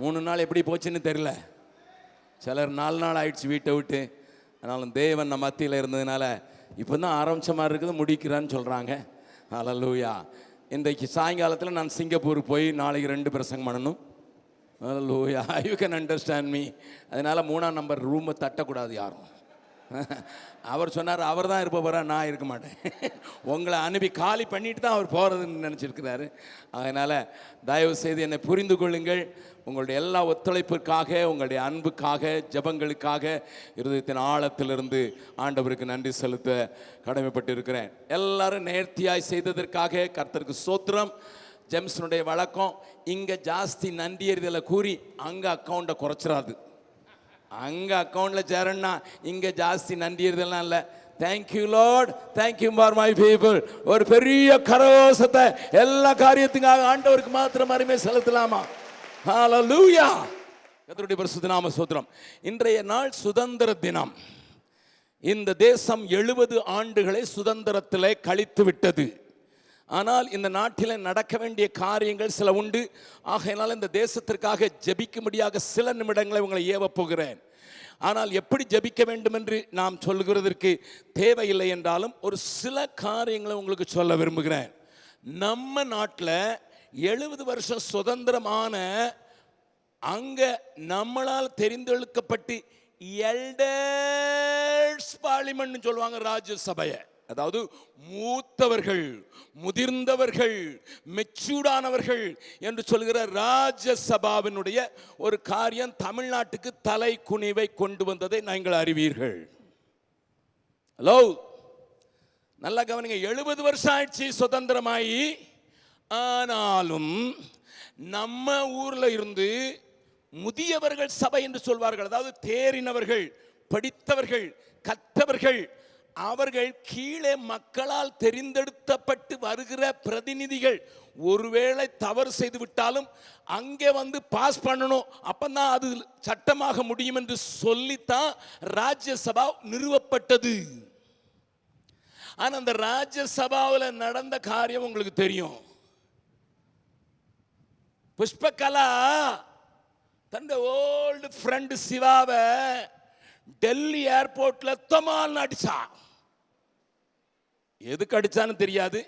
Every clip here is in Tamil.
3 நாள் எப்படி போச்சுன்னு தெரியல. சிலர் 4 நாள் ஆயிடுச்சு வீட்டை விட்டு. ஆனாலும் தேவன் நம்ம மத்தியில் இருந்ததுனால இப்போ தான் ஆரம்பித்த மாதிரி இருக்குது, முடிக்கிறான்னு சொல்கிறாங்க. ஹல்லேலூயா. இன்றைக்கு சாயங்காலத்தில் நான் சிங்கப்பூர் போய் நாளைக்கு 2 பிரசங்கம் பண்ணணும். Hallelujah. You can understand me. அதனால் 3ஆம் நம்பர் ரூமை தட்டக்கூடாது யாரும். அவர் சொன்னார், அவர் தான் இருப்ப போகிறார், நான் இருக்க மாட்டேன். உங்களை அனுப்பி காலி பண்ணிட்டு தான் அவர் போகிறதுன்னு நினச்சிருக்கிறாரு. அதனால் தயவு செய்து என்னை புரிந்து கொள்ளுங்கள். உங்களுடைய எல்லா ஒத்துழைப்பிற்காக, உங்களுடைய அன்புக்காக, ஜபங்களுக்காக இருதயத்தின் ஆழத்திலிருந்து ஆண்டவருக்கு நன்றி செலுத்த கடமைப்பட்டு இருக்கிறேன். எல்லாரும் நேர்த்தியாய் செய்ததற்காக கர்த்தருக்கு ஸ்தோத்திரம். ஜெம்ஸனுடைய வழக்கம், இங்கே ஜாஸ்தி நன்றி எறிதலை கூறி அங்கே அக்கௌண்ட்டை குறைச்சிடாது. அங்கே அக்கௌண்ட்டில் சேரணும்னா இங்கே ஜாஸ்தி நன்றி எறிதலாம் இல்லை. Thank you Lord, thank you for my people. ஒரு பெரிய கரகோஷத்தை எல்லா காரியத்துக்காக ஆண்டவருக்கு மாத்திரம் அருமை செலுத்தலாமா? ஹல்லேலூயா. கர்த்தருடைய பரிசுத்த நாம ஸ்தோத்திரம். இன்றைய நாள் சுதந்திர தினம். இந்த தேசம் 70 ஆண்டுகளை சுதந்திரத்திலே கழித்து விட்டது. ஆனால் இந்த நாட்டில் நடக்க வேண்டிய காரியங்கள் சில உண்டு. ஆகையினால் இந்த தேசத்திற்காக ஜெபிக்கும்படியாக சில நிமிடங்களை உங்களை ஏவப் போகிறேன். ஆனால் எப்படி ஜெபிக்க வேண்டும் என்று நாம் சொல்லுகிறதற்கு தேவையில்லை என்றாலும் ஒரு சில காரியங்களை உங்களுக்கு சொல்ல விரும்புகிறேன். நம்ம நாட்டில் 70 வருஷம் சுதந்திரமான அங்க நம்மளால் தெரிந்தெடுக்கப்பட்டு எல்டர்ஸ் பார்லிமெண்ட் சொல்லுவாங்க, ராஜ்யசபையை. அதாவது மூத்தவர்கள், முதிர்ந்தவர்கள், மெச்சூர்டானவர்கள் என்று சொல்கிற ராஜ்யசபாவினுடைய ஒரு காரியம் தமிழ்நாட்டுக்கு தலை குனிவை கொண்டு வந்ததை நீங்கள் அறிவீர்கள். ஹலோ, நல்லா கவனிங்க. 70 வருஷம் ஆயிடுச்சு சுதந்திரமாயி. ஆனாலும் நம்ம ஊர்ல இருந்து முதியவர்கள் சபை என்று சொல்வார்கள், அதாவது தேறினவர்கள், படித்தவர்கள், கற்றவர்கள், அவர்கள் கீழே மக்களால் தெரிந்தெடுக்கப்பட்டு வருகிற பிரதிநிதிகள் ஒருவேளை தவறு செய்து விட்டாலும் அங்கே வந்து பாஸ் பண்ணணும், அப்பதான் அது சட்டமாக முடியும் என்று சொல்லித்தான் ராஜ்யசபா நிறுவப்பட்டது. ஆனா அந்த ராஜ்யசபாவில் நடந்த காரியம் உங்களுக்கு தெரியும். புஷ்பகலா தன் ஓல்டு ஃப்ரெண்ட் சிவாவை டெல்லி ஏர்போர்ட்ல தொமால் அடிச்சா. எதுக்கு அடிச்சான்னு தெரியாது.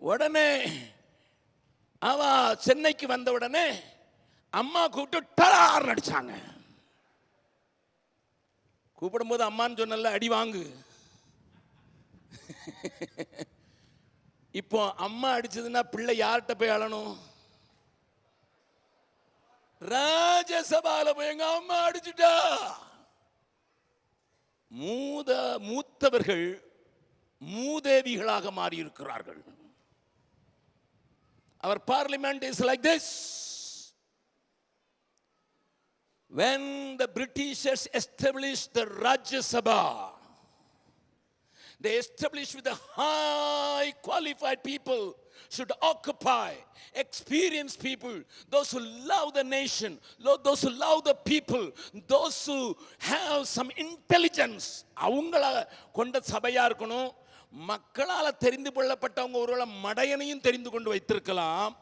உடனே அவ சென்னைக்கு வந்த உடனே அம்மா கூப்பிட்டு டலார் அடிச்சாங்க. கூப்பிடும் போது அம்மான்னு சொன்னல, அடி வாங்கு. இப்போ அம்மா அடிச்சதுன்னா பிள்ளை யார்கிட்ட போய் அழணும்? ராஜ்யசபால போய் எங்க அம்மா அடிச்சுட்டா. மூத்தவர்கள் மூதேவிகளாக மாறி இருக்கிறார்கள். Our parliament is like this. When the Britishers established the Rajya Sabha, they established with the high qualified people should occupy, experienced people, those who love the nation, those who love the people, those who have some intelligence. அவங்கள கொண்ட சபையா இருக்கணும். மக்களால் தெரிந்து கொள்ளப்பட்டவங்க ஒருவேளை மடையனையும் தெரிந்து கொண்டு வைத்திருக்கலாம்.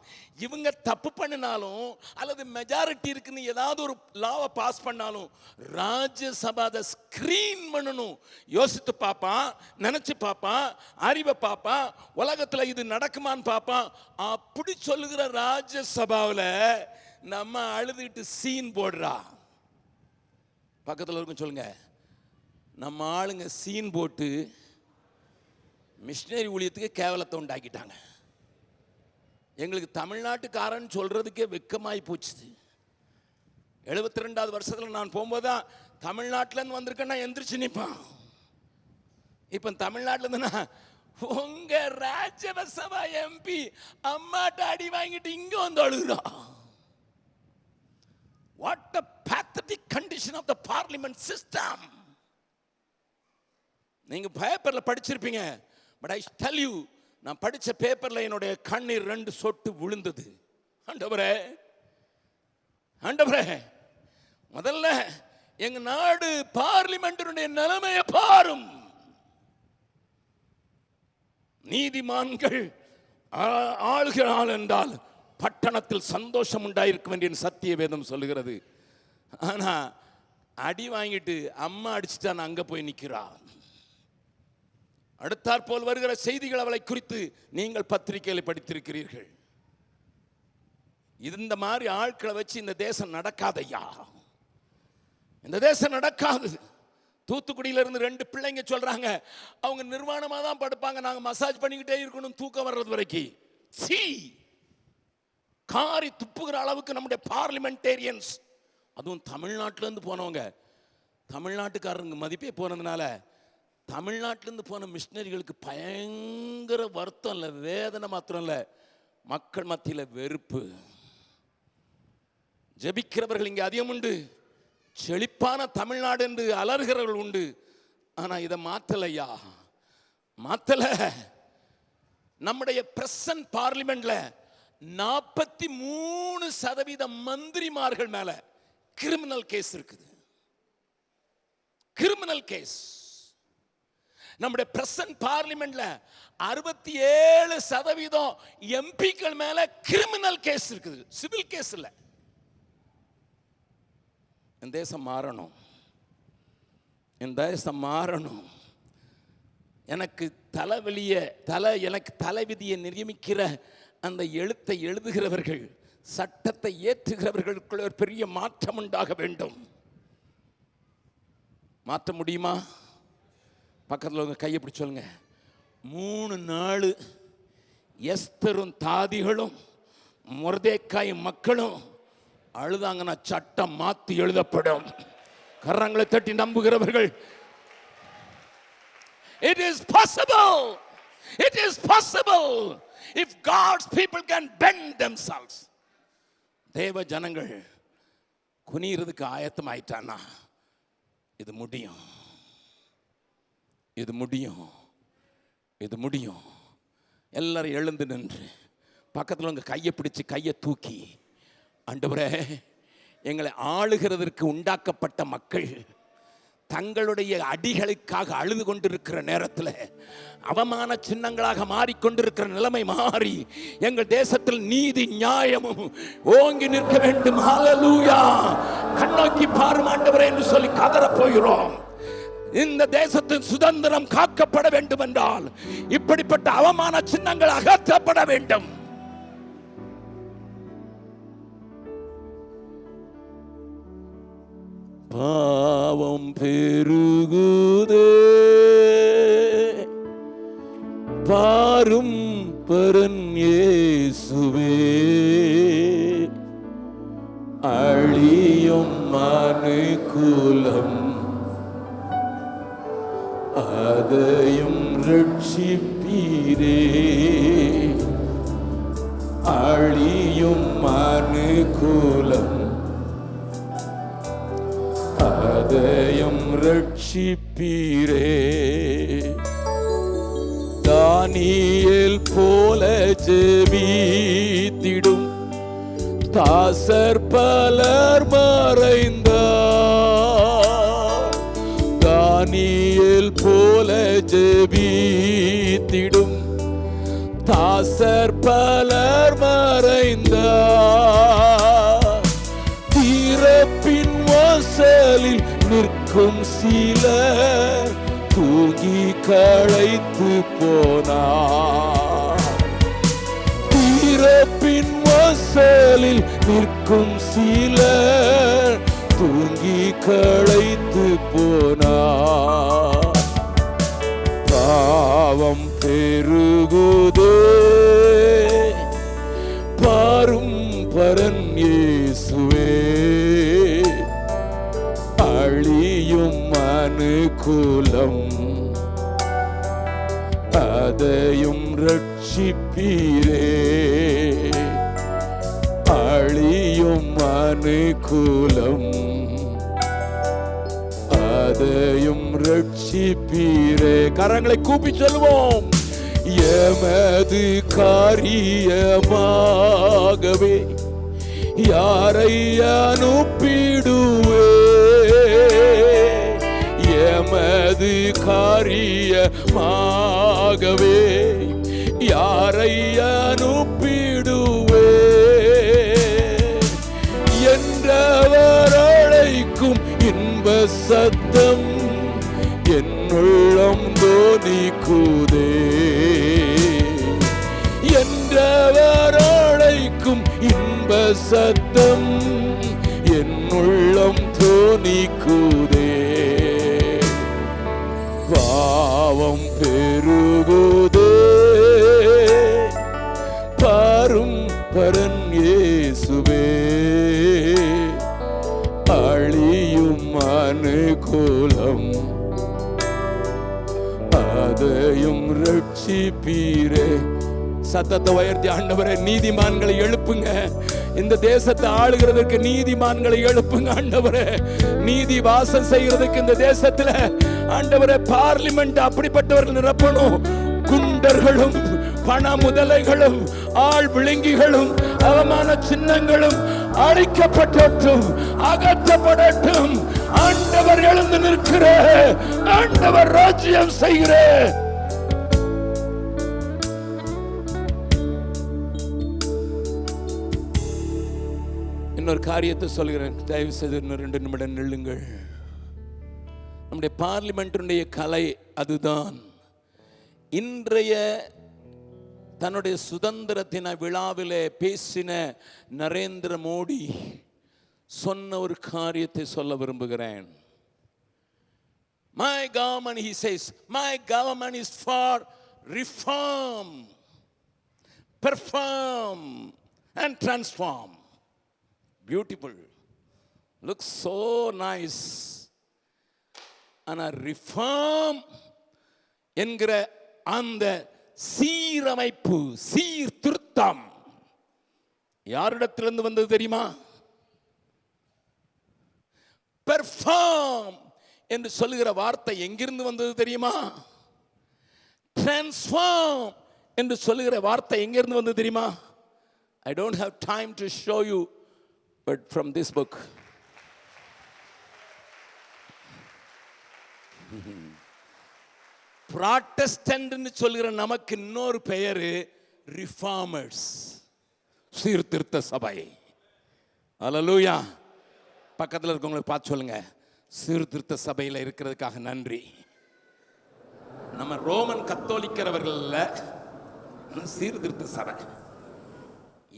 இவங்க தப்பு பண்ணினாலும் அல்லது மெஜாரிட்டி இருக்குன்னு ஏதாவது ஒரு லாவை பாஸ் பண்ணாலும் ராஜ்யசபா அதை ஸ்கிரீன் பண்ணணும். யோசித்து பார்ப்பான், நினைச்சு பார்ப்பான், அறிவை பார்ப்பான், உலகத்தில் இது நடக்குமான்னு பார்ப்பான். அப்படி சொல்லுகிற ராஜ்யசபாவில் நம்ம அழுதுகிட்டு சீன் போடுறா. பக்கத்தில் இருக்கும் சொல்லுங்க, நம்ம ஆளுங்க சீன் போட்டு மிஷினரி ஊழியத்துக்கு கேவலத்தை உண்டாக்கிட்டாங்க. எங்களுக்கு தமிழ்நாட்டுக்காரன் சொல்றதுக்கே வெக்கமாய் போச்சு. 72வது வருஷத்துல நான் போகும்போதுதான் தமிழ்நாட்டிலேருந்து வந்திருக்கேன்னா எந்திரிச்சு நிற்பான். இப்போ தமிழ்நாட்டில் இருந்துன்னா உங்க ராஜ்யசபா எம்பி அம்மாட்ட அடி வாங்கிட்டு இங்க வந்து அழுகுறான். What a pathetic condition of the parliament system. நீங்க பேப்பர்ல படிச்சிருப்பீங்க. பட் ஐ டெல் யூ, நான் படிச்ச பேப்பர்ல என்னுடைய கண்ணீர் 2 சொட்டு விழுந்தது. ஆண்டவரே, ஆண்டவரே, முதல்ல எங்க நாடு பார்லிமெண்டினுடைய நிலைமையை பாரும். நீதிமான்கள் ஆளுகிறாள் என்றால் பட்டணத்தில் சந்தோஷம் உண்டாயிருக்கும் என்று என் சத்திய வேதம் சொல்லுகிறது. ஆனா அடி வாங்கிட்டு அம்மா அடிச்சுட்டான் அங்க போய் நிற்கிறா. அடுத்தாற் போல் வருகிற செய்திகள் அவளை குறித்து நீங்கள் பத்திரிகையில் படித்திருக்கிறீர்கள். இந்த மாதிரி ஆட்களை வச்சு இந்த தேசம் நடக்காதையா, இந்த தேசம் நடக்காது. தூத்துக்குடியில இருந்து 2 பிள்ளைங்க சொல்றாங்க, அவங்க நிர்வாணமா தான் படுப்பாங்க, நாங்க மசாஜ் பண்ணிக்கிட்டே இருக்கணும் தூக்கம் வர்றது வரைக்கும். காரி துப்புகிற அளவுக்கு நம்முடைய பார்லிமெண்டேரியன்ஸ், அதுவும் தமிழ்நாட்டிலேருந்து போனவங்க, தமிழ்நாட்டுக்காரங்க மதிப்பே போனதுனால தமிழ்நாட்டிலேருந்து போன மிஷினரிகளுக்கு பயங்கர வருத்தம் இல்லை, வேதனை மாத்திரம் இல்லை, மக்கள் மத்தியில் வெறுப்பு. ஜெபிக்கிறவர்கள் இங்கே அதிகம் உண்டு, செழிப்பான தமிழ்நாடு என்று அலறுகிறவர்கள் உண்டு. ஆனா இதை மாத்தலையா, மாத்தல. நம்முடைய பிரசன்ட் பார்லிமெண்ட்ல 43% மந்திரிமார்கள் மேல கிரிமினல் கேஸ் இருக்குது. Criminal case. நம்முடைய பிரசன்ட் பார்லிமெண்ட்ல 67% எம்பிக்கள் மேல கிரிமினல் கேஸ் இருக்குது, சிவில் கேஸ் இல்ல. இந்த தேசம் மாறணும், இந்த தேசம் மாறணும். எனக்கு எனக்கு தலைவிதியை நியமிக்கிற அந்த எழுத்தை எழுதுகிறவர்கள், சட்டத்தை ஏற்றுகிறவர்களுக்குள்ள ஒரு பெரிய மாற்றம் உண்டாக வேண்டும். மாற்ற முடியுமா? பக்கத்தில் உங்க கையை பிடிச்சு சொல்லுங்க. 3 நாள் எஸ்தரும் தாதிகளும் மொர்தெக்காய் மக்களும் அழுதாங்கன்னா சட்டம் மாத்தி எழுதப்படும். கரங்களை தட்டி நம்புகிறவர்கள், it is possible, it is possible if God's people can bend themselves. தேவ ஜனங்கள் குனிறதுக்கு ஆயத்தம் ஆயிட்டானா இது முடியும், இது முடியும், இது முடியும். எல்லாரும் எழுந்து நின்று பக்கத்தில் உங்க கையை பிடிச்சு கையை தூக்கி, ஆண்டவரே, எங்களை ஆளுகிறதற்கு உண்டாக்கப்பட்ட மக்கள் தங்களுடைய அடிகளுக்காக அழுது கொண்டிருக்கிற நேரத்தில், அவமான சின்னங்களாக மாறிக்கொண்டிருக்கிற நிலைமை மாறி எங்கள் தேசத்தில் நீதி நியாயமும் ஓங்கி நிற்க வேண்டும். ஹல்லேலூயா. கண்ணோக்கி பாரும் ஆண்டவரே என்று சொல்லி கதற போகிறோம். இந்த தேசத்தின் சுதந்திரம் காக்கப்பட வேண்டும் என்றால் இப்படிப்பட்ட அவமான சின்னங்கள் அகற்றப்பட வேண்டும். பாவம் பெருகுதே, பாரும் பரன் இயேசுவே, அழியும் மனுக்குலம் அதையும் ரட்சிப்பீரே, அழியும் மனுக்குலம் அதையும் ரட்சிப்பீரே. தானியேல் போல ஜெபித்திடும் தாசர் பலர் மறைந்தார். தானியேல் போல ஜெபித்திடும் தாசர் பலர் மறைந்தார். திறப்பின் வாசலில் நிற்கும் சிலர் தூங்கி களைத்து போனார். திறப்பின் வாசலில் நிற்கும் சிலர் தூங்கி களைத்து போனார். பாவம் பெருகுதே, பாரும் பரன் இயேசுவே, அழியும் மனுக்குலம் அதையும் ரட்சிப்பீரே, அழியும் மனுக்குலம் அதையும் ரட்சிப்பீரே. கரங்களை கூப்பி சொல்லுவோம். எமது காரியமாகவே யாரை அனுப்பிடுவே, எமது காரியமாகவே யாரை அனுப்பிடுவே, சத்தம் என் உள்ளம் தோனிக்குதே. என்றவர் அழைக்கும் இன்ப சத்தம் என் உள்ளம் தோனிக்குதே. பாவம் பெருகுதே பாரும் பரன் இயேசுவே. அழியும் அனுகூலம் அதையும் ரட்சிப்பீரே. சத்தத்தை உயர்த்தி ஆண்டவரே நீதிமான்களை எழுப்புங்க. இந்த தேசத்தை ஆளுகிறதுக்கு நீதிமான்களை எழுப்புங்க ஆண்டவரே. நீதி வாசம் செய்கிறதுக்கு இந்த தேசத்துல ஆண்டவரே பார்லிமெண்ட் அப்படிப்பட்டவர்கள் நிரப்பணும். குண்டர்களும் பண முதலைகளும் ஆள் விழுங்கிகளும் அவமான சின்னங்களும் அழிக்கப்படட்டும், அகற்றப்படட்டும். ஆண்டவர் எழுந்து நிற்கிற, ஆண்டவர் ராஜ்யம் செய்கிற. இன்னொரு காரியத்தை சொல்கிறேன், தயவு செய்து இன்னும் 2 நிமிடம் நில்லுங்கள். நம்முடைய பார்லிமெண்ட்டுடைய கலை அதுதான். இன்றைய தன்னுடைய சுதந்திரத்தின விழாவிலே பேசின நரேந்திர மோடி சொன்ன ஒரு காரியத்தை சொல்ல விரும்புகிறேன். My government, he says, my government is for reform, perform and transform. Beautiful, looks so nice. ஆனா ரிஃபார்ம் என்கிற அந்த சீரமைப்பு, சீர்திருத்தம் யாரிடத்திலிருந்து வந்தது தெரியுமா? பெர்ஃபார்ம் என்று சொல்லுகிற வார்த்தை எங்கிருந்து வந்தது தெரியுமா? டிரான்ஸ்ஃபார்ம் என்று சொல்லுகிற வார்த்தை எங்கிருந்து வந்தது தெரியுமா? I don't have time to show you, but from this book. Protestant என்று சொல்கிற நமக்கு இன்னொரு பெயர் ரிஃபார்மர்ஸ், சீர்திருத்த சபை. அல்லேலூயா. பக்கத்தில் இருக்கவங்களுக்கு பார்த்து சொல்லுங்க, சீர்திருத்த சபையில் இருக்கிறதுக்காக நன்றி. நம்ம ரோமன் கத்தோலிக்கிறவர்கள் சீர்திருத்த சபை.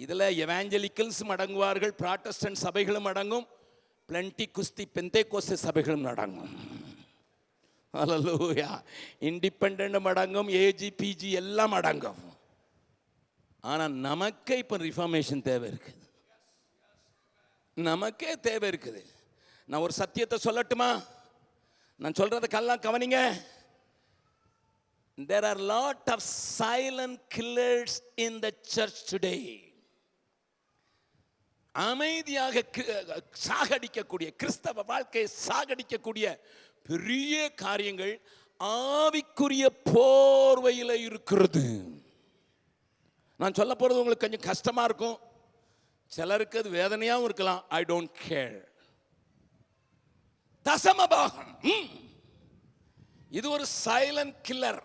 இதுல எவாஞ்சலிக்கல்ஸ் அடங்குவார்கள், புராட்டஸ்டன்ட் சபைகளும் அடங்கும், பிளண்டி குஸ்தி பெந்தேகோஸ்தே சபைகளும் அடங்கும். அல்லேலூயா. இண்டிபெண்டன்ட் அடங்கும், ஏஜி பிஜி எல்லாம் அடங்கும். ஆனா நமக்கே இப்ப ரிஃபார்மேஷன் தேவை இருக்குது. நமக்கே தேவை இருக்குது. நான் ஒரு சத்தியத்தை சொல்லட்டுமா? நான் சொல்றதுக்கெல்லாம் கவனிங்க. There are lot of silent killers in the church today. அமைதியாக சாகடிக்கக்கூடிய, கிறிஸ்தவ வாழ்க்கையை சாகடிக்கக்கூடிய பெரிய காரியங்கள் ஆவிக்குரிய போர்வையில் இருக்கிறது. நான் சொல்ல போறது உங்களுக்கு கொஞ்சம் கஷ்டமா இருக்கும், சிலருக்கு அது வேதனையாகவும் இருக்கலாம். I don't care. தசமபாகம் இது ஒரு சைலண்ட் கில்லர்.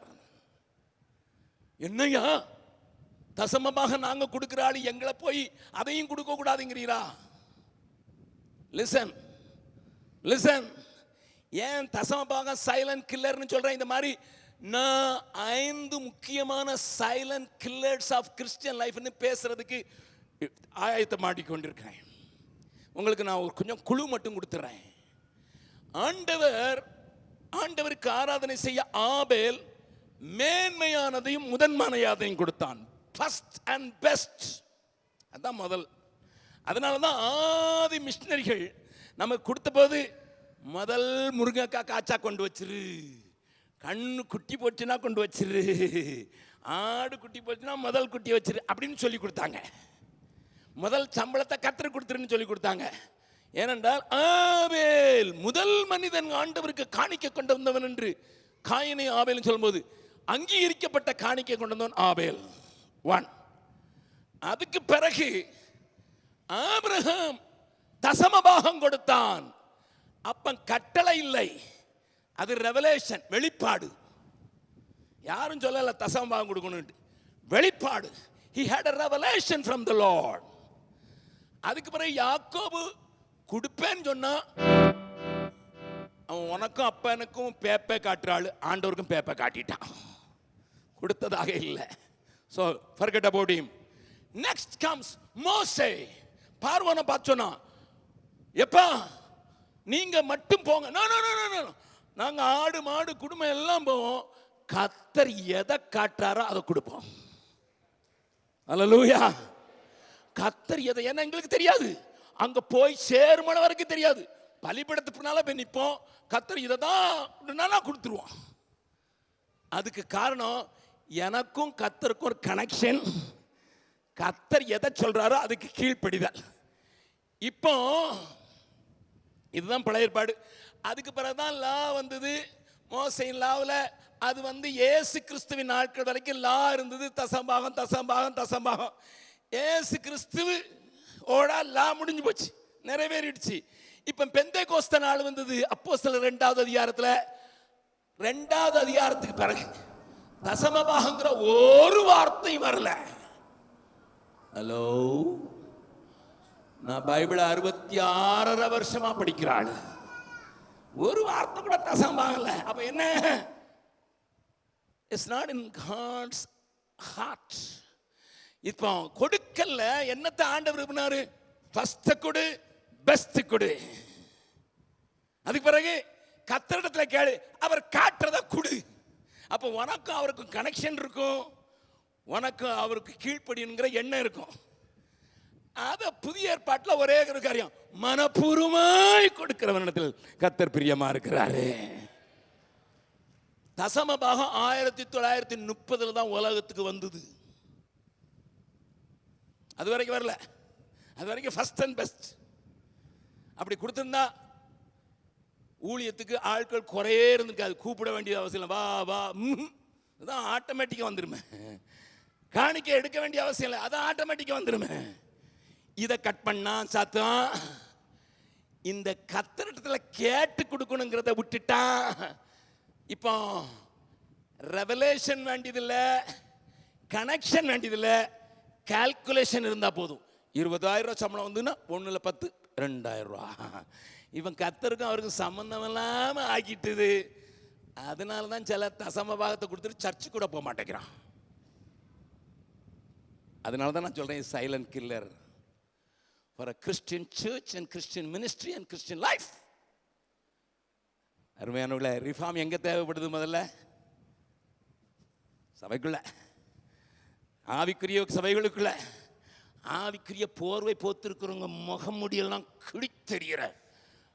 என்னையா தசமபாகம் நாங்க கொடுக்கிற ஆளு எங்களை போய் அதையும் கொடுக்க கூடாதுங்கிறீரா? Listen listen. ஏன் தசமபாகம் சைலண்ட் கில்லர்னு சொல்றேன்? இந்த மாதிரி நான் 5 முக்கியமான சைலண்ட் கில்லர்ஸ் ஆஃப் கிறிஸ்டியன் லைஃப்னு பேசுறதுக்கு ஆயத்தை மாட்டிக்கொண்டிருக்கிறேன். உங்களுக்கு நான் ஒரு கொஞ்சம் குழு மட்டும் கொடுத்துறேன். ஆண்டவருக்கு ஆராதனை செய்ய ஆபேல் மேன்மையானதையும் முதன்மையானதையும் கொடுத்தான். ஃபர்ஸ்ட் அண்ட் பெஸ்ட், அதான் முதல். அதனால தான் ஆதி மிஷனரிகள் நமக்கு கொடுத்த போது முதல் முருங்கைக்காய் காய்ச்சா கொண்டு வச்சிரு, கண்ணு குட்டி போச்சுன்னா கொண்டு வச்சிரு, ஆடு குட்டி போச்சுன்னா முதல் குட்டி வச்சிரு அப்படின்னு சொல்லி கொடுத்தாங்க. முதல் சம்பளத்தை கர்த்தருக்கு கொடுத்துருன்னு சொல்லி கொடுத்தாங்க. ஏனென்றால் ஆபேல் முதல் மனிதன் ஆண்டவருக்கு காணிக்கை கொண்டு வந்தவன் என்று காயினை ஆபேல் சொல்லும்போது அங்கீகரிக்கப்பட்ட காணிக்கை கொண்டு வந்தவன் ஆபேல் 1. அதுக்கு பிறகு ஆபிரகாம் தசமபாகம் கொடுத்தான். அப்ப கட்டளை இல்லை, அது ரெவலேஷன், வெளிப்பாடு. யாரும் சொல்லல தசமபாகம் கொடுக்கணும், வெளிப்பாடு. He had a revelation from the Lord. அதுக்கு பிறகு யாக்கோபு கொடுப்பேன்னு சொன்னா அவன் உனக்கும் அப்பனுக்கும் பேப்பை காட்டுற ஆள், ஆண்டவருக்கும் பேப்பை காட்டிட்டான், கொடுத்ததாக இல்லை. So forget about him. Next comes மோசே. பார்வோனை பார்த்து சொன்னா, எப்பா நீங்க மட்டும் போங்க, நாங்க ஆடு மாடு குடும்பம் எல்லாம் போவோம், கர்த்தர் எதை காட்டுறாரோ அதை கொடுப்போம். அல்லேலூயா. கர்த்தர் எதை, ஏன்னா எங்களுக்கு தெரியாது, அங்க போய் சேர்மன வரைக்கும் தெரியாது. பலிபீடத்துக்குனால போய் நிற்போம், கர்த்தர் இதை தான் கொடுத்துருவோம். அதுக்கு காரணம் எனக்கும் கர்த்தருக்கும் ஒரு கனெக்ஷன். கர்த்தர் எதை சொல்றாரோ அதுக்கு கீழ்ப்படிதல். இப்போ இதுதான் பழைய ஏற்பாடு. அதுக்கு பிறகுதான் லா வந்தது. மோசேயின் லாவில் அது இயேசு கிறிஸ்துவின் நாட்கள் வரைக்கும் லா இருந்தது. தசம்பாகம். இயேசு கிறிஸ்துவ ஓட லா முடிஞ்சு போச்சு, நிறைவேறிடுச்சு. இப்ப பெந்தேகோஸ்தே நாள் வந்தது. அப்போஸ்தலர் 2வது அதிகாரத்தில், 2வது அதிகாரத்துக்கு பிறகு தசமபாகங்கிற ஒரு வார்த்தை வரல. ஹலோ, நான் பைபிள் 66 வருஷமா படிக்கிறாள், ஒரு வார்த்தை கூட தசம்பாகல. அப்ப என்ன? It's not in God's heart. இப்போ கொடுக்கல என்னத்தை ஆண்டவர் விரும்பினாரு? ஃபர்ஸ்ட் கொடு, பெஸ்ட் கொடு. அதுக்கு பிறகு கர்த்தரிடத்துல கேளு, அவர் காட்டுறத கொடு. அப்போ உனக்கும் அவருக்கும் கனெக்ஷன் இருக்கும், உனக்கும் அவருக்கு கீழ்ப்படிங்கிற எண்ணம் இருக்கும். அத புதிய ஏற்பாட்டில் ஒரே ஒரு காரியம், மனப்பூர்வமாய் கொடுக்கிறவனிடத்தில் கர்த்தர் பிரியமா இருக்கிறாரு. தசமபாகம் 1930 தான் உலகத்துக்கு வந்தது. அது வரைக்கும் வரல. அது வரைக்கும் ஃபர்ஸ்ட் அண்ட் பெஸ்ட். அப்படி கொடுத்திருந்தா ஊழியத்துக்கு ஆட்கள் குறையே இருந்திருக்காது. கூப்பிட வேண்டிய அவசியம் இல்லை, வா வா அதான் ஆட்டோமேட்டிக்காக வந்துருமே. காணிக்கை எடுக்க வேண்டிய அவசியம் இல்லை, அதான் ஆட்டோமேட்டிக்காக வந்துருமே. இதை கட் பண்ணா சாத்தம். இந்த கர்த்தரிடத்தில் கேட்டு கொடுக்கணுங்கிறத விட்டுட்டான். இப்போ ரெவலேஷன் வேண்டியதில்லை, கனெக்ஷன் வேண்டியதில்லை, கால்குலேஷன் இருந்தால் போதும். 20,000 சம்பளம் வந்துன்னா 1ல் 10 2,000 ரூபா. இவன் கர்த்தருக்கும் அவருக்கும் சம்பந்தம் இல்லாமல் ஆக்கிட்டுது. அதனால தான் சில தசமபாகத்தை கொடுத்துட்டு சர்ச்சு கூட போக மாட்டேங்கிறான். அதனால தான் நான் சொல்றேன், silent killer for a Christian church and Christian ministry and Christian life. அருமையானவர்களே, ரிஃபார்ம் எங்க தேவைப்படுது? முதல்ல சபைக்குள்ள, ஆவிக்குரிய சபைகளுக்குள்ள. ஆவிக்குரிய போர்வை போத்திருக்கிறவங்க முகமுடியெல்லாம் கிழித்தெறிகிற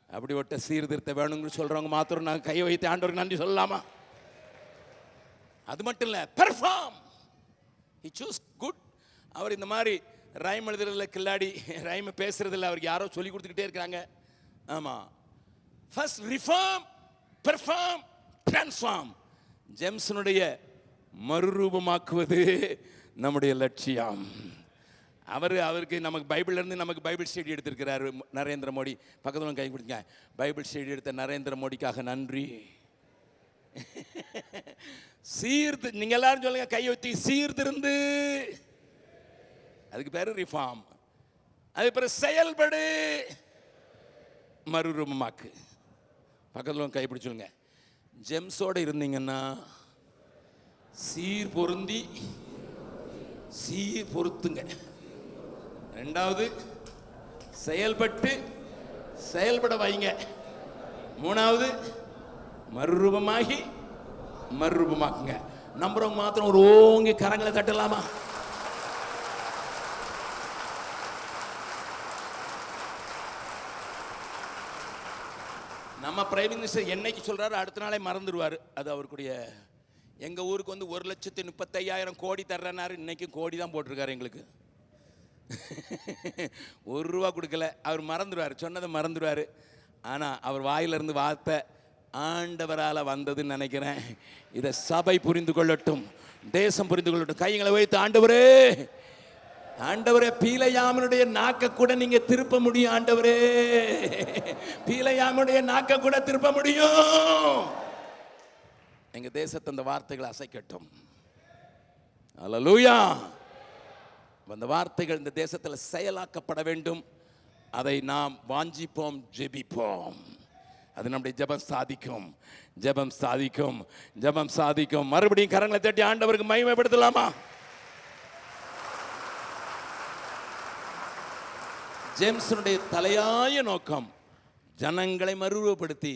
அப்படி ஒட்ட சீர்திருத்த வேணும்னு சொல்றவங்க மாத்திரம் நாங்கள் கையை வைத்து ஆண்டவருக்கு நன்றி சொல்லலாமா? அது மட்டும் இல்லை, பெர்ஃபார்ம். He choose good. அவர் இந்த மாதிரி ரைம் எழுதுறதில்ல, கில்லாடி ரைம் பேசுறதில்ல, அவருக்கு யாரோ சொல்லி கொடுத்துக்கிட்டே இருக்கிறாங்க. ஆமாம், ஃபர்ஸ்ட் ரிஃபார்ம், பெர்ஃபார்ம், டிரான்ஸ்ஃபார்ம். ஜேம்ஸனுடைய மறுரூபமாக்குவது நம்முடைய லட்சியம். அவருக்கு நமக்கு பைபிள்ல இருந்து நமக்கு பைபிள் ஸ்டடி எடுத்திருக்கிறாரு நரேந்திர மோடி. பக்கத்தில் கை கொடுங்க. பைபிள் ஸ்டடி எடுத்த நரேந்திர மோடிக்காக நன்றி. நீங்க எல்லாரும் சொல்லுங்க, கை ஊத்தி சீர்திருந்து. அதுக்கு பேரு ரிஃபார்ம். அதுக்கு பேரு செயல்படு, மறுரூபமாக்கு. பக்கத்தில் கை பிடிச்சுங்க. ஜெம்ஸோட இருந்தீங்கன்னா சீர் பொருந்தி சீர் பொருத்துங்க. 2வது செயல்பட்டு செயல்பட வைங்க. 3வது மறுரூபமாகி மறுரூபமாக்குங்க. நம்புறவங்க மாத்திரம் ஒரு ஓங்கி கரங்களை தட்டலாமா? நம்ம பிரைம் மினிஸ்டர் என்னைக்கு சொல்றாரு அடுத்த நாளே மறந்துடுவார். அது அவருடைய. எங்க ஊருக்கு 1,35,000 கோடி தர்றனாரு. இன்னைக்கு கோடி தான் போட்டிருக்காரு எங்களுக்கு. 1 ரூபா கொடுக்கல. அவர் மறந்துடுவார், சொன்னதை மறந்துடுவார். ஆனால் அவர் வாயிலிருந்து வார்த்தை ஆண்டவரால் வந்ததுன்னு நினைக்கிறேன். இதை சபை புரிந்து கொள்ளட்டும், தேசம் புரிந்து கொள்ளட்டும். கைகளை வைத்து, ஆண்டவரே, ஆண்டவரே, பீலையாமனுடைய நாக்க கூட நீங்க திருப்ப முடியும். ஆண்டவரே, பீலையாமனுடைய நாக்க கூட திருப்ப முடியும். எங்க தேசத்தை அந்த வார்த்தைகளை அசைக்கட்டும். அல்லேலூயா. அந்த வார்த்தைகள் இந்த தேசத்தில் செயலாக்கப்பட வேண்டும். அதை நாம் வாஞ்சிப்போம், ஜெபிப்போம். அது நம்முடைய ஜெபம் சாதிக்கும், ஜெபம் சாதிக்கும், ஜெபம் சாதிக்கும். மறுபடியும் கரங்களை தட்டி ஆண்டவருக்கு மகிமைப்படுத்தலாமா? ஜேம்ஸனுடைய தலையாய நோக்கம் ஜனங்களை மறுரூபப்படுத்தி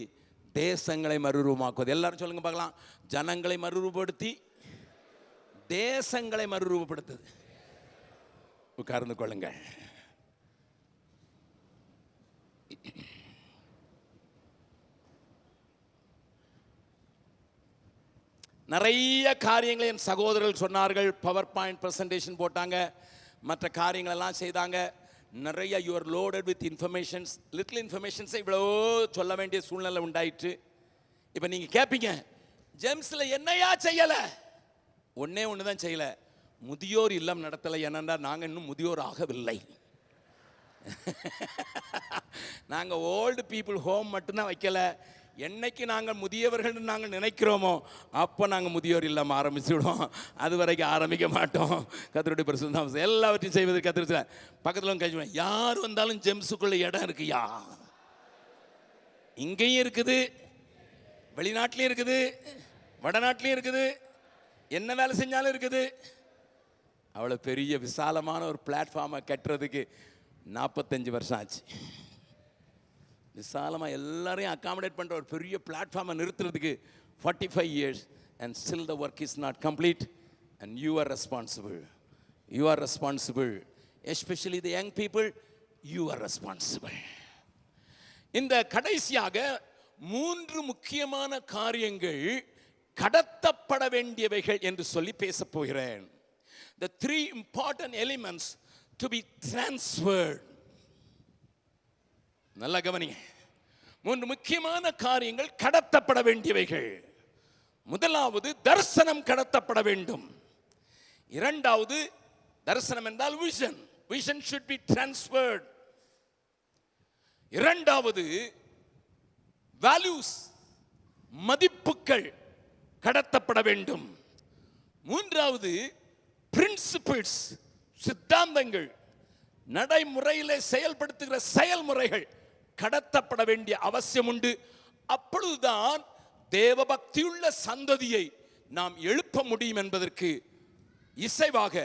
தேசங்களை மறுரூபமாக்குவது. எல்லாரும் சொல்லுங்க பார்க்கலாம். ஜனங்களை மறுரூபப்படுத்தி தேசங்களை மறுரூபப்படுத்துது. உட்கார்ந்து கொள்ளுங்கள். நிறைய காரியங்களை என் சகோதரர்கள் சொன்னார்கள். பவர் பாயிண்ட் பிரசன்டேஷன் போட்டாங்க, மற்ற காரியங்கள் எல்லாம் செய்தாங்க. நிறைய you're loaded with informations. Little இன்ஃபர்மேஷன்ஸை இவ்வளோ சொல்ல வேண்டிய சூழ்நிலை உண்டாயிற்று. இப்போ நீங்கள் கேட்பீங்க, ஜேம்ஸில் என்னையா செய்யலை? ஒன்னே ஒன்று தான் செய்யலை, முதியோர் இல்லம் நடத்தலை. என்னென்னா நாங்கள் இன்னும் முதியோர் ஆகவில்லை. நாங்கள் ஓல்டு பீப்புள் ஹோம் மட்டும்தான் வைக்கலை. என்னைக்கு நாங்கள் முதியவர்கள் நாங்கள் நினைக்கிறோமோ அப்போ நாங்கள் முதியோர் இல்லம் ஆரம்பிச்சுவிடுவோம். அது வரைக்கும் ஆரம்பிக்க மாட்டோம். கர்த்தருடைய பரிசுத்தம் எல்லாவற்றையும் செய்வதற்கு கத்திர பக்கத்தில் கழிச்சு யார் வந்தாலும் ஜெம்ஸுக்குள்ள இடம் இருக்குயா. இங்கேயும் இருக்குது, வெளிநாட்டிலையும் இருக்குது, வடநாட்டிலையும் இருக்குது, என்ன வேலை செஞ்சாலும் இருக்குது. அவ்வளோ பெரிய விசாலமான ஒரு பிளாட்ஃபார்மை கட்டுறதுக்கு 45 வருஷம் ஆச்சு. விசாலமாக எல்லாரையும் அகாமடேட் பண்ணுற ஒரு பெரிய பிளாட்ஃபார்மை நிறுத்துறதுக்கு 45 years and still the work is not complete and you are responsible. You are responsible. Especially the young people, you are responsible. இந்த கடைசியாக 3 முக்கியமான காரியங்கள் கடத்தப்பட வேண்டியவைகள் என்று சொல்லி பேசப் போகிறேன். The 3 important elements to be transferred. நல்லா கவனிங்க. 3 முக்கியமான காரியங்கள் கடத்தப்பட வேண்டியவைகள். முதலாவது தரிசனம் கடத்தப்பட வேண்டும். இரண்டாவது தரிசனம் என்றால் vision. Vision should be transferred. இரண்டாவது values, மதிப்புகள் கடத்தப்பட வேண்டும். மூன்றாவது principles, சித்தாந்தங்கள், நடைமுறையிலே செயல்படுத்துகிற செயல்முறைகள் கடத்தப்பட வேண்டிய அவசியம் உண்டு. அப்பொழுதுதான் தேவபக்தியுள்ள சந்ததியை நாம் எழுப்ப முடியும் என்பதற்கு இசைவாக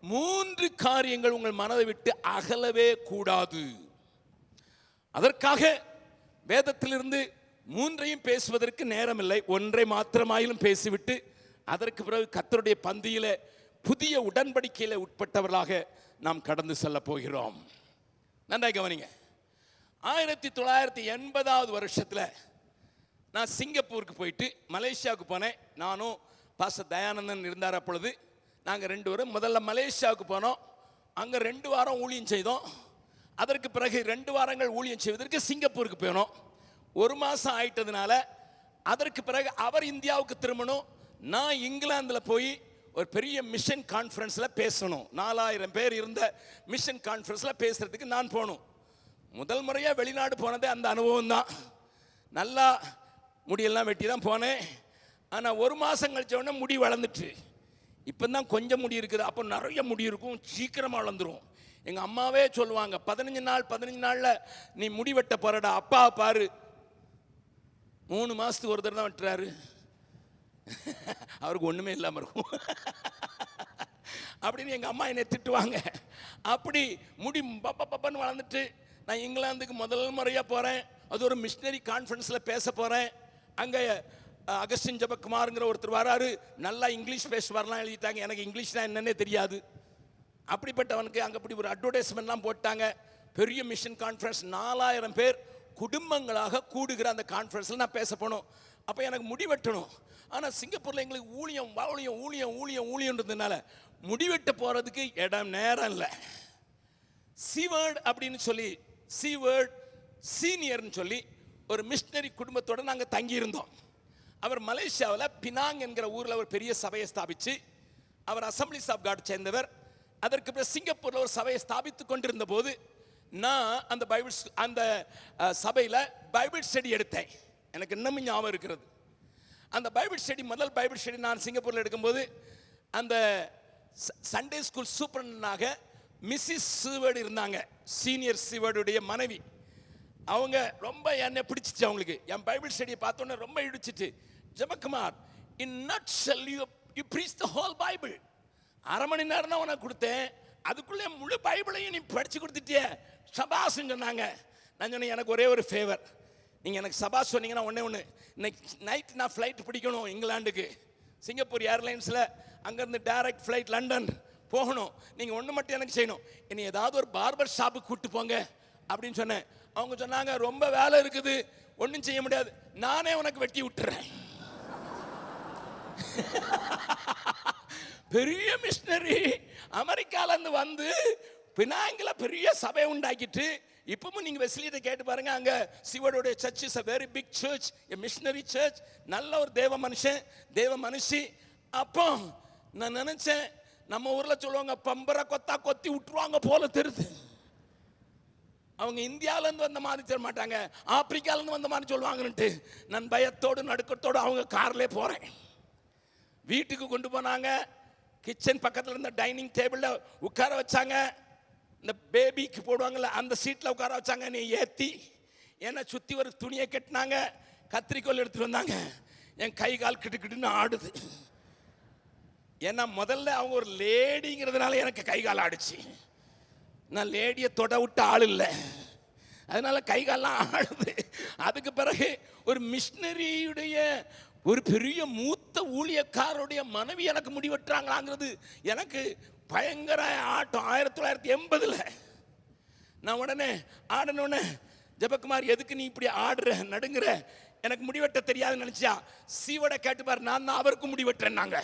3 காரியங்கள் உங்கள் மனதை விட்டு அகலவே கூடாது. அதற்காக வேதத்திலிருந்து 3ஐயும் பேசுவதற்கு நேரமில்லை. ஒன்றை மாத்திரமாயிலும் பேசிவிட்டு அதற்கு பிறகு கர்த்தருடைய பந்தியிலே புதிய உடன்படிக்கையில உட்பட்டவர்களாக நாம் கடந்து செல்ல போகிறோம். நன்றாக கவனிங்க. 1980 வருஷத்தில் நான் சிங்கப்பூருக்கு போயிட்டு மலேசியாவுக்கு போனேன். நானும் பாஸ்டர் தயானந்தன் இருந்தார். அப்பொழுது நாங்கள் 2 பேரும் முதல்ல மலேசியாவுக்கு போனோம். அங்கே 2 வாரம் ஊழியம் செய்தோம். அதற்கு பிறகு 2 வாரங்கள் ஊழியம் செய்வதற்கு சிங்கப்பூருக்கு போனோம். 1 மாதம் ஆயிட்டதுனால அதற்கு பிறகு அவர் இந்தியாவுக்கு திரும்பணும். நான் இங்கிலாந்தில் போய் ஒரு பெரிய மிஷன் கான்ஃபரன்ஸில் பேசணும். 4000 பேர் இருந்த மிஷன் கான்ஃபரன்ஸில் பேசுறதுக்கு நான் போகணும். முதல் முறையாக வெளிநாடு போனதே அந்த அனுபவம் தான். நல்லா முடியெல்லாம் வெட்டி தான் போனேன். ஆனால் 1 மாதம் கழிச்ச உடனே முடி வளர்ந்துட்டு, இப்போ தான் கொஞ்சம் முடி இருக்குது. அப்போ நிறைய முடி இருக்கும், சீக்கிரமாக வளர்ந்துடும். எங்கள் அம்மாவே சொல்லுவாங்க, 15 நாளில் நீ முடி வெட்ட போறடா. அப்பா பாரு 3 மாதத்துக்கு ஒரு தடவை தான் வெட்டுறாரு. அவருக்கு ஒன்றுமே இல்லாமல் இருக்கும் அப்படின்னு எங்கள் அம்மா என்னை திட்டுவாங்க. அப்படி முடி பப்பன்னு வளர்ந்துட்டு நான் இங்கிலாந்துக்கு முதல் முறையாக போகிறேன். அது ஒரு மிஷினரி கான்ஃபரன்ஸில் பேச போகிறேன். அங்கே அகஸ்டின் ஜெபக்குமாருங்கிற ஒருத்தர் வராரு. நல்லா இங்கிலீஷ் பேசுவார்லாம் எழுதிட்டாங்க. எனக்கு இங்கிலீஷ்னா என்னன்னே தெரியாது. அப்படிப்பட்டவனுக்கு அங்கே அப்படி ஒரு அட்வர்டைஸ்மெண்ட்லாம் போட்டாங்க. பெரிய மிஷன் கான்ஃபரன்ஸ், 4000 பேர் குடும்பங்களாக கூடுகிற அந்த கான்ஃபரன்ஸில் நான் பேச போனோம். அப்போ எனக்கு முடி வெட்டணும். ஆனால் சிங்கப்பூரில் எங்களுக்கு ஊழியம்ன்றதுனால முடிவெட்ட போகிறதுக்கு இடம் நேரம் இல்லை. சீவேர்ட் அப்படின்னு சொல்லி, சீவேர்ட் சீனியர்னு சொல்லி ஒரு மிஷனரி குடும்பத்தோடு நாங்கள் தங்கியிருந்தோம். அவர் மலேசியாவில் பினாங் என்கிற ஊரில் ஒரு பெரிய சபையை ஸ்தாபித்து, அவர் அசம்பிளிஸ் ஆஃப் காட் சேர்ந்தவர். அதற்கு பிறகு சிங்கப்பூரில் ஒரு சபையை ஸ்தாபித்து கொண்டிருந்த போது நான் அந்த சபையில் பைபிள் ஸ்டடி எடுத்தேன். எனக்கு இன்னமும் ஞாபகம் இருக்கிறது. அந்த பைபிள் ஸ்டடி, முதல் பைபிள் ஸ்டடி நான் சிங்கப்பூரில் எடுக்கும்போது அந்த சண்டே ஸ்கூல் சூப்பரண்டாக மிஸ்ஸஸ் சீவர்டு இருந்தாங்க, சீனியர் சீவர்டுடைய மனைவி. அவங்க ரொம்ப என்னை பிடிச்சிச்சு. அவங்களுக்கு என் பைபிள் ஸ்டடியை பார்த்தோன்னே ரொம்ப இடிச்சிட்டு, Jebakumar in nutshell you preach the whole Bible. அரை மணி நேரம் தான் உனக்கு கொடுத்தேன், அதுக்குள்ளே முழு பைபிளையும் நீ படிச்சு கொடுத்துட்டிய, சபாஸ்ன்னு சொன்னாங்க. நான் சொன்னேன், எனக்கு ஒரே ஒரு ஃபேவர், நீங்கள் எனக்கு சபாஸ் சொன்னீங்கன்னா ஒன்று இன்னைக்கு நைட் நான் ஃப்ளைட் பிடிக்கணும் இங்கிலாந்துக்கு, சிங்கப்பூர் ஏர்லைன்ஸில் அங்கேருந்து டைரக்ட் ஃப்ளைட் லண்டன் போகணும். நீங்கள் ஒன்று மட்டும் எனக்கு செய்யணும், இனி ஏதாவது ஒரு பார்பர் ஷாப்புக்கு கூப்பிட்டு போங்க அப்படின்னு சொன்னேன். அவங்க சொன்னாங்க, ரொம்ப வேலை இருக்குது, ஒன்றும் செய்ய முடியாது, நானே உனக்கு வெட்டி விட்டுறேன். பெரிய மிஷனரி அமெரிக்காலேருந்து வந்து பினாங்கில பெரிய சபை உண்டாக்கிட்டு, இப்பவும் நீங்க வெஸ்லியை கேட்டு பாருங்க, அங்க சிவனுடைய search is a very big church, a missionary church. நல்ல ஒரு தேவ மனுஷன், தேவ மனுஷி. அப்போ நான் நினைச்சேன், நம்ம ஊர்ல சொல்லுவாங்க பம்பர கொத்தா கொத்தி விட்டுருவாங்க போல தெரியுது. அவங்க இந்தியால இருந்து வந்த மாதிரி தெரிய மாட்டாங்க, ஆப்பிரிக்கால இருந்து வந்த மாதிரி சொல்லுவாங்கன்னுட்டு நான் பயத்தோடு நடுக்கத்தோடு அவங்க கார்லேயே போறேன். வீட்டுக்கு கொண்டு போனாங்க, கிச்சன் பக்கத்தில் இருந்த டைனிங் டேபிளில் உட்கார வச்சாங்க. இந்த பேபிக்கு போடுவாங்கல்ல அந்த சீட்டில் உட்கார வச்சாங்க. நீ ஏற்றி என்னை சுற்றி ஒரு துணியை கட்டினாங்க, கத்திரிக்கோல் எடுத்துட்டு வந்தாங்க. என் கை கால் கிட்டுக்கிட்டுன்னு ஆடுது. ஏன்னா முதல்ல அவங்க ஒரு லேடிங்கிறதுனால எனக்கு கை கால் ஆடுச்சு. நான் லேடியை தொட விட்ட ஆள் இல்லை, அதனால கை கால்லாம் ஆடுது. அதுக்கு பிறகு ஒரு மிஷனரியுடைய ஒரு பெரிய மூத்த ஊழியக்காரருடைய மனைவி எனக்கு முடிவெட்டுறாங்களாங்கிறது எனக்கு பயங்கர ஆட்டம். 1980 நான் உடனே ஆடனோடனே, ஜெபக்குமார் எதுக்கு நீ இப்படி ஆடுற நடுங்குற, எனக்கு முடிவெட்ட தெரியாதுன்னு நினைச்சியா, சீவோட கேட்டுப்பார், நான் தான் அவருக்கு முடிவெட்டுறேன். நாங்க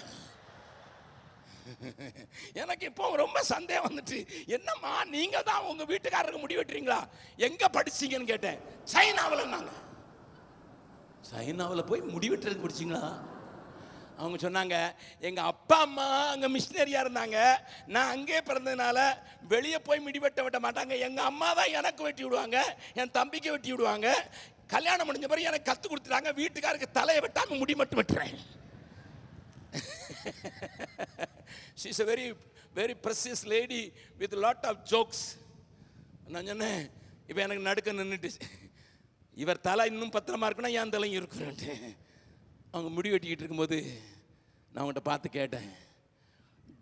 எனக்கு இப்போ ரொம்ப சந்தேகம் வந்துட்டு, என்னம்மா நீங்க தான் உங்க வீட்டுக்காரருக்கு முடிவெட்டுறீங்களா, எங்க படிச்சீங்கன்னு கேட்டேன். சைனாவில். நாங்க சைனாவில் போய் முடிவெட்டுறதுக்கு படிச்சிங்களா? அவங்க சொன்னாங்க, எங்கள் அப்பா அம்மா அங்கே மிஷினரியா இருந்தாங்க, நான் அங்கே பிறந்ததுனால வெளியே போய் முடிவெட்ட மாட்டாங்க, எங்கள் அம்மா தான் எனக்கு வெட்டி விடுவாங்க, என் தம்பிக்கு வெட்டி விடுவாங்க. கல்யாணம் முடிஞ்ச பிறகு எனக்கு கற்றுக் கொடுத்துட்டாங்க, வீட்டுக்காருக்கு தலையை வெட்டாமல் முடி மட்டும் வெட்டுறேன். She is a very very precious lady with a lot of jokes. நான் சொன்னேன், இப்போ எனக்கு நடுக்க நின்றுட்டு, இவர் தலை இன்னும் பத்திரமா இருக்குன்னா என் தலையும் இருக்குன்ட்டு. அவங்க முடி வெட்டிக்கிட்டு இருக்கும்போது நான் அவங்கள்ட்ட பார்த்து கேட்டேன்,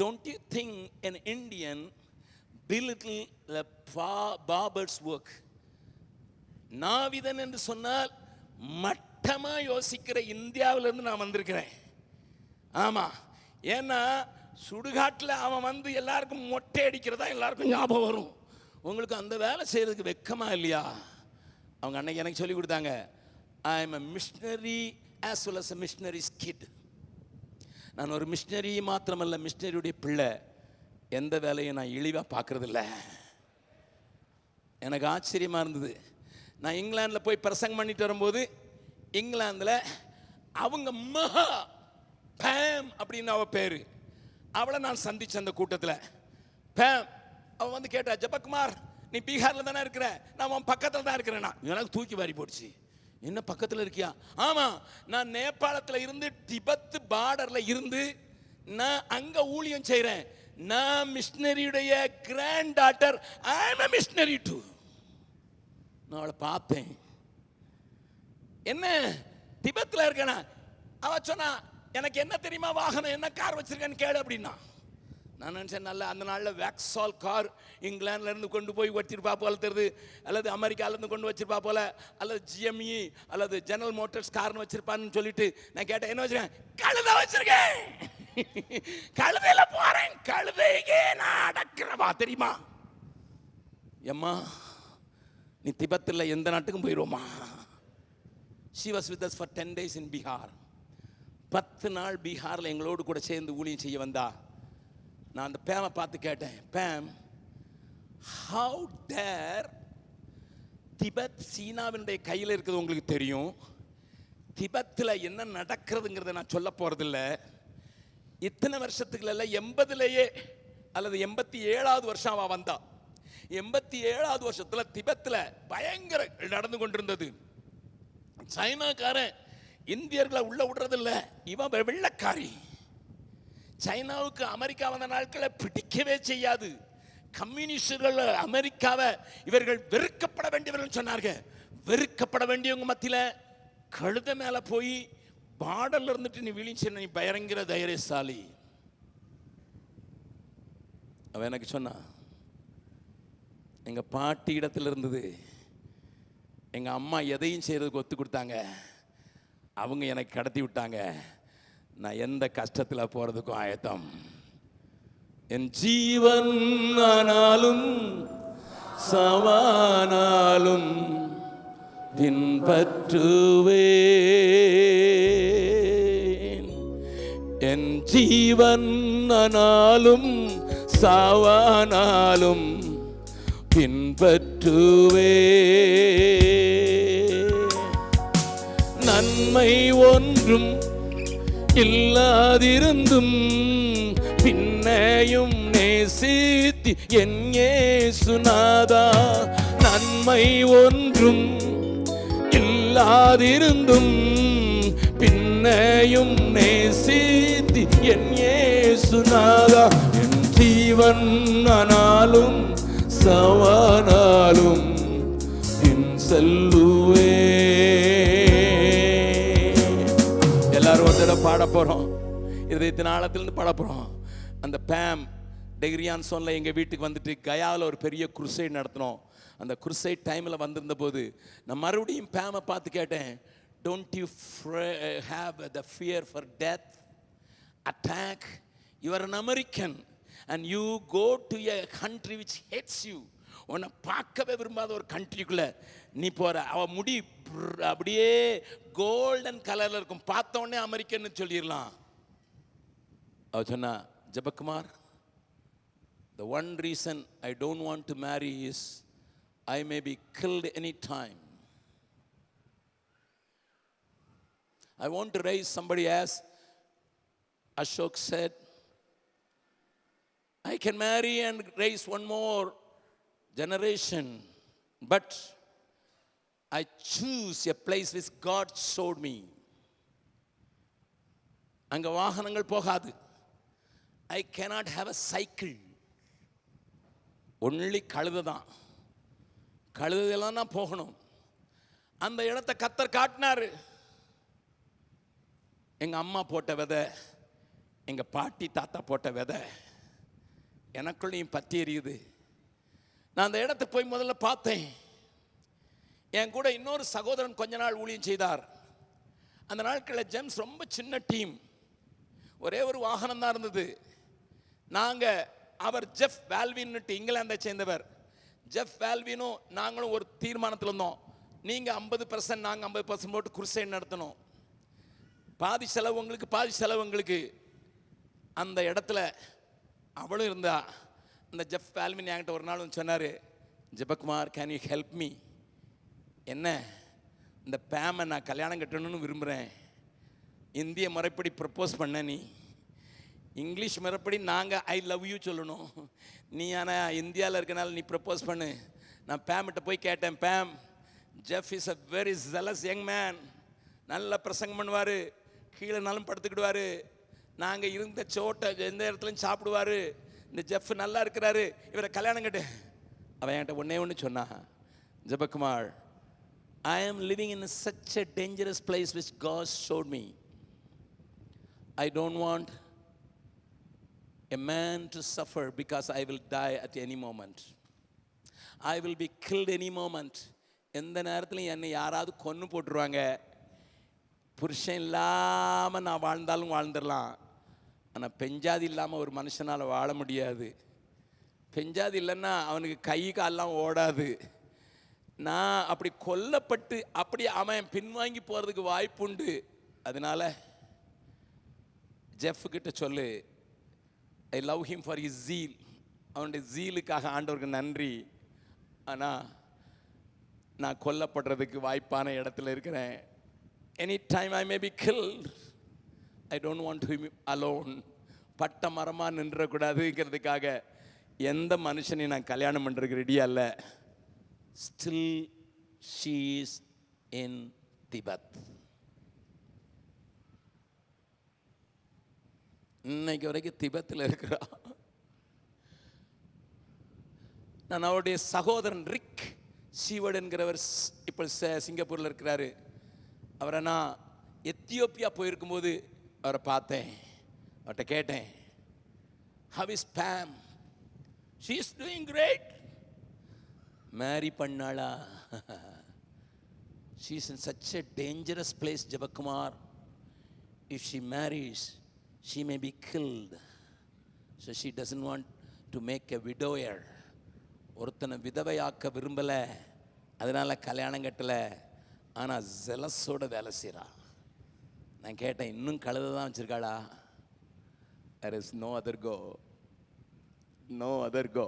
don't you think an Indian belittle the barber's work? நாவிதன் என்று சொன்னால் மட்டமா யோசிக்கிற இந்தியாவிலிருந்து நான் வந்திருக்கிறேன். ஆமா, ஏன்னா சுடுகாட்டில் அவன் வந்து எல்லாருக்கும் மொட்டை அடிக்கிறதா எல்லாருக்கும் ஞாபகம் வரும். உங்களுக்கு அந்த வேலை செய்யறதுக்கு வெக்கமா இல்லையா? அவங்க அன்னைக்கு எனக்கு சொல்லி கொடுத்தாங்க, ஐ am a missionary as well as a missionary's kid. நான் ஒரு மிஷினரி மாத்திரமல்ல, மிஷினரியுடைய பிள்ளை. எந்த வேலையும் நான் இழிவாக பார்க்கறதில்ல. எனக்கு ஆச்சரியமாக இருந்தது. நான் இங்கிலாந்தில் போய் பிரசங்கம் பண்ணிட்டு வரும்போது, இங்கிலாந்தில் அவங்க மகா பேம் அப்படின்னு அவ பேரு, அவளை நான் சந்திச்ச அந்த கூட்டத்தில். பேம் அவன் வந்து கேட்டா, ஜெபக்குமார் நீ பீகாரில் தானே இருக்கிற, நான் உன் பக்கத்தில் தான் இருக்கிறேன்னா. எனக்கு தூக்கி வாரி போடுச்சு. என்ன பக்கத்தில் இருக்கியா? ஆமாம், நான் நேபாளத்தில் இருந்து திபெத் பார்டரில் இருந்து நான் அங்கே ஊழியம் செய்கிறேன். நான் மிஷினரியுடைய granddaughter, I am a missionary too. நான் அவளை பார்த்தேன். என்ன திபெத்தில் இருக்கேனா? அவ சொன்னா, எனக்கு என்ன தெரியுமா வாகனம், என்ன கார் வச்சிருக்கேன்னு கேளு அப்படின்னா. நான் நினச்சேன், நல்ல அந்த நாளில் வேக்ஸால் கார் இங்கிலாந்துலேருந்து கொண்டு போய் வச்சிருப்பா போல தெரியுது, அல்லது அமெரிக்காவிலேருந்து கொண்டு வச்சிருப்பா போல, அல்லது GME அல்லது ஜெனரல் மோட்டர்ஸ் கார்னு வச்சிருப்பான்னு சொல்லிட்டு நான் கேட்டேன், என்ன வச்சிருக்கேன்? கழுதை வச்சிருக்கேன். கழுதையில போறேன், கழுதைக்கு நான் அடக்கிறவா தெரியுமா? எம்மா நீ திபெத்தில் எந்த நாட்டுக்கும் போயிடுவோமா? She was with us for 10 days in Bihar. 10 நாள் பீகாரில் எங்களோடு கூட சேர்ந்து ஊழியம் செய்ய வந்தா. நான் அந்த பேமை பார்த்து கேட்டேன், பேம், how dare திபெத் சீனாவினுடைய கையில் இருக்கிறது உங்களுக்கு தெரியும், திபெத்தில் என்ன நடக்கிறதுங்கிறத நான் சொல்ல போறதில்ல. இத்தனை வருஷத்துக்கு இல்லை, 80லேயே அல்லது 87வது வருஷம் அவ வந்தா. 87வது வருஷத்துல திபெத்தில் பயங்கர நடந்து கொண்டிருந்தது. சைனாக்காரன் இந்தியர்களை உள்ள விடுறதில்ல, இவன் வெள்ளக்காரி. சைனாவுக்கு அமெரிக்கா வந்த நாட்களை பிடிக்கவே செய்யாது. கம்யூனிஸ்டுகள் அமெரிக்காவை இவர்கள் வெறுக்கப்பட வேண்டியவர்கள் சொன்னார்கள். வெறுக்கப்பட வேண்டியவங்க மத்தியில கழுத மேல போய் பாடல்ல இருந்துட்டு நீ விழிச்சு, நீ பயங்கர தைரியசாலி. அவன் எனக்கு சொன்னா, எங்க பாட்டி இடத்துல இருந்தது, எங்க அம்மா எதையும் செய்யறதுக்கு ஒத்து கொடுத்தாங்க, அவங்க எனக்கு கடத்தி விட்டாங்க, நான் எந்த கஷ்டத்துல போறதுக்கும் ஆயத்தம். என் ஜீவன் ஆனாலும் சவானாலும் பின்பற்றுவேன். என் ஜீவன் ஆனாலும் சாவானாலும் பின்பற்றுவேன். நன்மை ஒன்றும் இல்லாதிருந்தும் பின்னையும் நேசித்து என் இயேசுநாதா, நன்மை ஒன்றும் இல்லாதிருந்தும் பின்னையும் நேசித்து என் இயேசுநாதா, என் ஜீவன் ஆனாலும் சவானாலும் பின் செல்லுவே. எல்லாரும் ஒரு தடவை பாட போறோம், இதயத்தின் ஆழத்திலிருந்து பாட போறோம். அந்த பேம் டெக்ரியான் சொன்ன எங்கள் வீட்டுக்கு வந்துட்டு கயாவில் ஒரு பெரிய குருசைட் நடத்தினோம். அந்த குருசைட் டைமில் வந்திருந்த போது நான் மறுபடியும் பேமை பார்த்து கேட்டேன், don't you have the fear for death attack? You are an American and you go to a country which hates you. உன்னை பார்க்கவே விரும்பாத ஒரு கண்ட்ரிக்குள்ள நீ போற. அவ முடி அப்படியே கோல்டன் கலர்ல இருக்கும், பார்த்த உடனே அமெரிக்கன் சொல்லிடலாம். அவ சொன்னா, Jebakumar, the one reason I don't want to marry is I may be killed any time. I want to raise somebody, as Ashok said, I can marry and raise one more generation, but I choose a place which God showed me. அங்க வாகனங்கள் போகாது. I cannot have a cycle. Only கழுதை தான். கழுதையெல்லாம் நான் போகணும். அந்த இடத்தை கர்த்தர் காட்டினாரு. எங்க அம்மா போட்ட விதை, எங்க பாட்டி தாத்தா போட்ட விதை எனக்குள்ளேயும் பற்றி எரியுது. நான் அந்த இடத்தை போய் முதல்ல பார்த்தேன். என் கூட இன்னொரு சகோதரன் கொஞ்ச நாள் ஊழியம் செய்தார். அந்த நாட்களில் ஜெம்ஸ் ரொம்ப சின்ன டீம், ஒரே ஒரு வாகனம் தான் இருந்தது. நாங்கள் அவர் ஜெஃப் வால்வின்னுட்டு இங்கிலாந்தை சேர்ந்தவர். ஜெஃப் வால்வினும் நாங்களும் ஒரு தீர்மானத்தில் இருந்தோம், நீங்கள் 50%, நாங்கள் 50% போட்டு குருசைட் நடத்தணும். பாதி செலவு உங்களுக்கு, பாதி செலவு எங்களுக்கு. அந்த இடத்துல அவளும் இருந்தா. அந்த ஜெஃப் வால்வின் என்கிட்ட ஒரு நாள் சொன்னார், Jebakumar, can you help me? என்ன, இந்த பேமை நான் கல்யாணம் கட்டணும்னு விரும்புகிறேன். இந்திய முறைப்படி ப்ரப்போஸ் பண்ண, நீ இங்கிலீஷ் முறைப்படி நாங்கள் ஐ லவ் யூ சொல்லணும். நீ ஆனால் இந்தியாவில் இருக்கனால நீ ப்ரப்போஸ் பண்ணு. நான் பேம்கிட்ட போய் கேட்டேன், Pam, Jeff is a very jealous young man, நல்ல பிரசங்கம் பண்ணுவார், கீழேனாலும் படுத்துக்கிடுவார், நாங்கள் இருந்த சோட்டை எந்த இடத்துலையும் சாப்பிடுவார், இந்த ஜெஃப் நல்லா இருக்கிறாரு, இவரை கல்யாணம் கட்டு. அவன் என்கிட்ட ஒன்றே ஒன்று சொன்னான், Jebakumar, I am living in such a dangerous place which God showed me. I don't want a man to suffer because I will die at any moment. I will be killed any moment. எந்த நேரத்துலையும் என்னை யாராவது கொன்று போட்டுருவாங்க. புருஷன் இல்லாமல் நான் வாழ்ந்தாலும் வாழ்ந்துடலாம், ஆனால் பெஞ்சாதி இல்லாமல் ஒரு மனுஷனால் வாழ முடியாது. பெஞ்சாதி இல்லைன்னா அவனுக்கு கை காலெலாம் ஓடாது. நான் அப்படி கொல்லப்பட்டு அப்படி அவன் பின்வாங்கி போகிறதுக்கு வாய்ப்புண்டு. அதனால ஜெஃப் கிட்ட சொல்லு, I love him for his zeal. அவனுடைய ஜீலுக்காக ஆண்டவருக்கு நன்றி. ஆனால் நான் கொல்லப்படுறதுக்கு வாய்ப்பான இடத்துல இருக்கிறேன். Any time I may be killed. I don't want to be alone. பட்ட மரமாக நின்றக்கூடாதுங்கிறதுக்காக எந்த மனுஷனையும் நான் கல்யாணம் பண்ணுறதுக்கு ரெடியாக இல்லை. Still she is in Tibet. இன்னைக்கு வரைக்கும் திபெத்தில் இருக்கிறா. நான் அவருடைய சகோதரன் ரிக் சீவர்ட் என்கிறவர் இப்போ சிங்கப்பூரில் இருக்கிறாரு. அவரை நான் எத்தியோப்பியா போயிருக்கும்போது அவரை பார்த்தேன். அவர்கிட்ட கேட்டேன், how is Pam? She is doing great. Mary பண்ணாளா? She is in such a dangerous place, Jabakumar. If she marries, she may be killed. So she doesn't want to make a widower. ஒருத்தனை விதவையாக்க விரும்பலை, அதனால கல்யாணம் கட்டலை. ஆனால் ஜெலஸோட வேலை செய்கிறா. நான் கேட்டேன், இன்னும் கழுதை தான் வச்சுருக்காளா? There is no other go. No other go.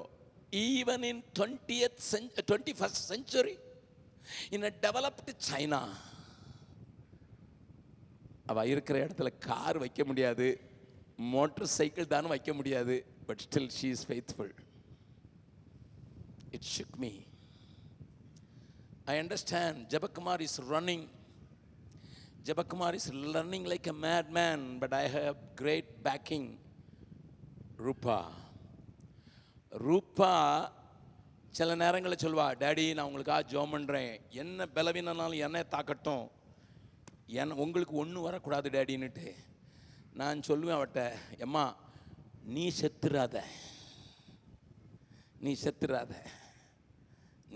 Even in 21st century, in a developed China, அவள் இருக்கிற இடத்துல கார் வைக்க முடியாது, மோட்டர் சைக்கிள் தானும் வைக்க முடியாது. But still she is faithful. It shook me. I understand Jabakumar is running. Jabakumar is running like a madman, but I have great backing. ரூபா சில நேரங்களில் சொல்வா, டேடி நான் உங்களுக்காக ஜெபம் பண்ணுறேன், என்ன பலவீனனாலும் என்னை தாக்கட்டும், உங்களுக்கு ஒன்றும் வரக்கூடாது டேடின்னுட்டு. நான் சொல்லுவேன் அவட்ட, எம்மா நீ செத்துறாத,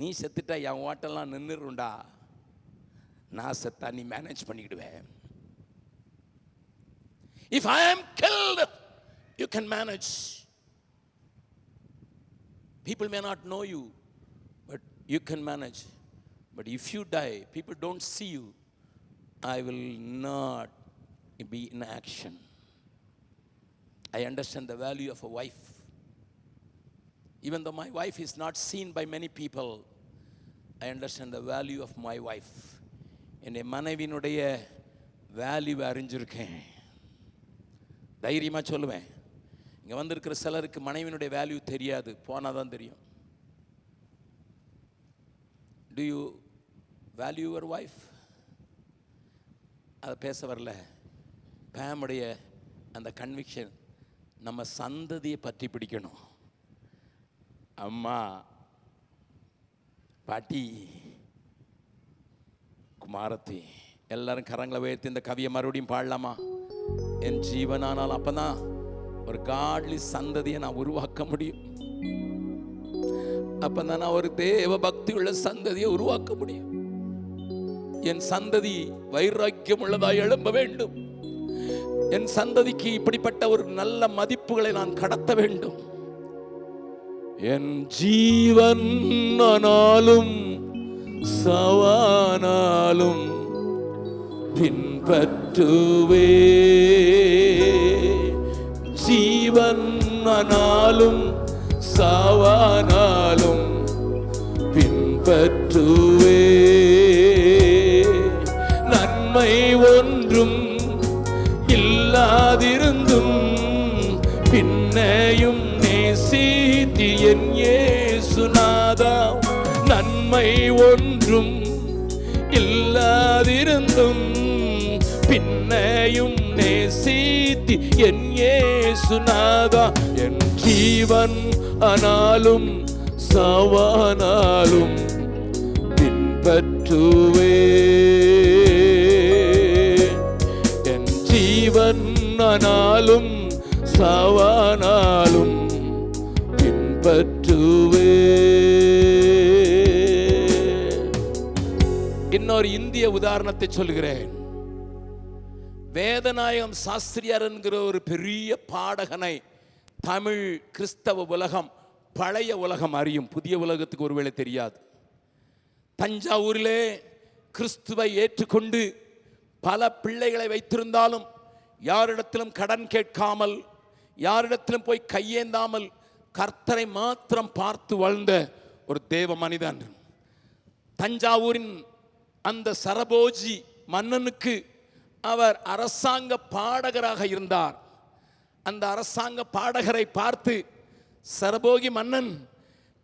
நீ செத்துட்டா என் ஓட்டெல்லாம் நின்றுருண்டா, நான் செத்தா நீ manage பண்ணிக்கிடுவேன். If I am killed, you can manage. People may not know you, but you can manage. But if you die, people don't see you, I will not be in action. I understand the value of a wife. Even though my wife is not seen by many people, I understand the value of my wife. என்னை மனைவியினுடைய வேல்யூ அறிஞ்சிருக்கேன். தைரியமாக சொல்லுவேன். இங்கே வந்திருக்கிற சிலருக்கு மனைவியினுடைய வேல்யூ தெரியாது, போனால் தான் தெரியும். Do you value your wife? அதை பேச வரல. பேமுடைய அந்த கன்விக்ஷன், நம்ம சந்ததியை பற்றி பிடிக்கணும். அம்மா, பாட்டி, குமாரத்தி, எல்லாரும் கரங்களை உயர்த்தி இந்த கவியை மறுபடியும் பாடலாமா? என் ஜீவனானால் அப்பதான் ஒரு காட்லி சந்ததியை நான் உருவாக்க முடியும். அப்பதான் நான் ஒரு தேவ பக்தி உள்ள சந்ததியை உருவாக்க முடியும். என் சந்ததி வைராக்கியம் உள்ளதாய் எழும்ப வேண்டும். என் சந்ததிக்கு இப்படிப்பட்ட ஒரு நல்ல மதிப்புகளை நான் கடத்த வேண்டும். என் ஜீவன் ஆனாலும் சவானாலும் பின்பற்றுவே, ஜீவன் ஆனாலும் சாவானாலும் பின்பற்றுவே. நன்மை ஒன்றும் இல்லாதிருந்தும் பின்னையும் நேசித்தி என் இயேசுநாதா. நன்மை ஒன்றும் இல்லாதிருந்தும் பின்னையும் நேசித்தி என் இயேசுநாதா. என் ஜீவன் ஆனாலும் சாவானாலும் பின்பற்றுவே. என் ஜீவன் ஆனாலும் சாவானாலும் பின்பற்றுவே. இன்னொரு இந்திய உதாரணத்தை சொல்கிறேன். வேதநாயகம் சாஸ்திரியார் என்கிற ஒரு பெரிய பாடகனை தமிழ் கிறிஸ்தவ உலகம், பழைய உலகம் அறியும், புதிய உலகத்துக்கு ஒருவேளை தெரியாது. தஞ்சாவூரிலே கிறிஸ்துவை ஏற்றுக்கொண்டு பல பிள்ளைகளை வைத்திருந்தாலும் யாரிடத்திலும் கடன் கேட்காமல், யாரிடத்திலும் போய் கையேந்தாமல் கர்த்தரை மாத்திரம் பார்த்து வாழ்ந்த ஒரு தேவ மனிதன். தஞ்சாவூரின் அந்த சரபோஜி மன்னனுக்கு அவர் அரசாங்க பாடகராக இருந்தார். அந்த அரசாங்க பாடகரை பார்த்து சரபோகி மன்னன்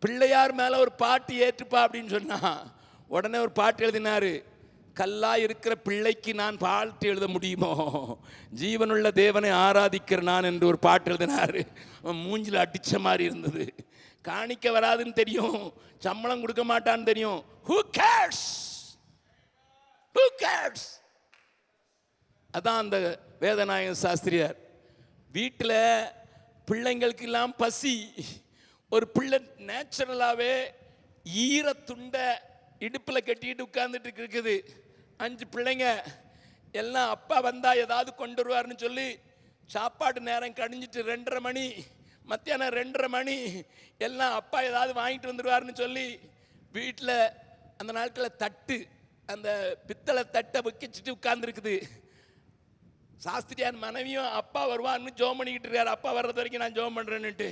பிள்ளையார் மேல ஒரு பாட்டு ஏற்றுப்பா அப்படின்னு சொன்னா, உடனே ஒரு பாட்டு எழுதினாரு. கல்லா இருக்கிற பிள்ளைக்கு நான் பாட்டு எழுத முடியுமோ, ஜீவனுள்ள தேவனை ஆராதிக்கிற நான் என்று ஒரு பாட்டு எழுதினாரு. மூஞ்சில் அடிச்ச மாதிரி இருந்தது. காணிக்க வராதுன்னு தெரியும், சம்பளம் கொடுக்க மாட்டான்னு தெரியும். Who cares? Who cares? அதான் அந்த வேதநாயக சாஸ்திரியார். வீட்டில் பிள்ளைங்களுக்கு எல்லாம் பசி. ஒரு பிள்ளை நேச்சுரலாகவே ஈரத்துண்டை இடுப்பில் கட்டிட்டு உட்கார்ந்துட்டு இருக்குது. 5 பிள்ளைங்க எல்லாம் அப்பா வந்தா ஏதாவது கொண்டு வருவார்னு சொல்லி சாப்பாடு நேரம் கடிஞ்சிட்டு 2:30 மணி, மத்தியானம் 2:30 மணி, எல்லாம் அப்பா ஏதாவது வாங்கிட்டு வந்துடுவார்னு சொல்லி வீட்டில் அந்த நாட்களில் தட்டு, அந்த பித்தளை தட்டை வைக்கிச்சிட்டு உட்கார்ந்துருக்குது. சாஸ்திரியார் மனைவியும் அப்பா வருவான்னு ஜோம் பண்ணிக்கிட்டு இருக்காரு. அப்பா வர்றது வரைக்கும் நான் ஜோம் பண்ணுறேன்னுட்டு.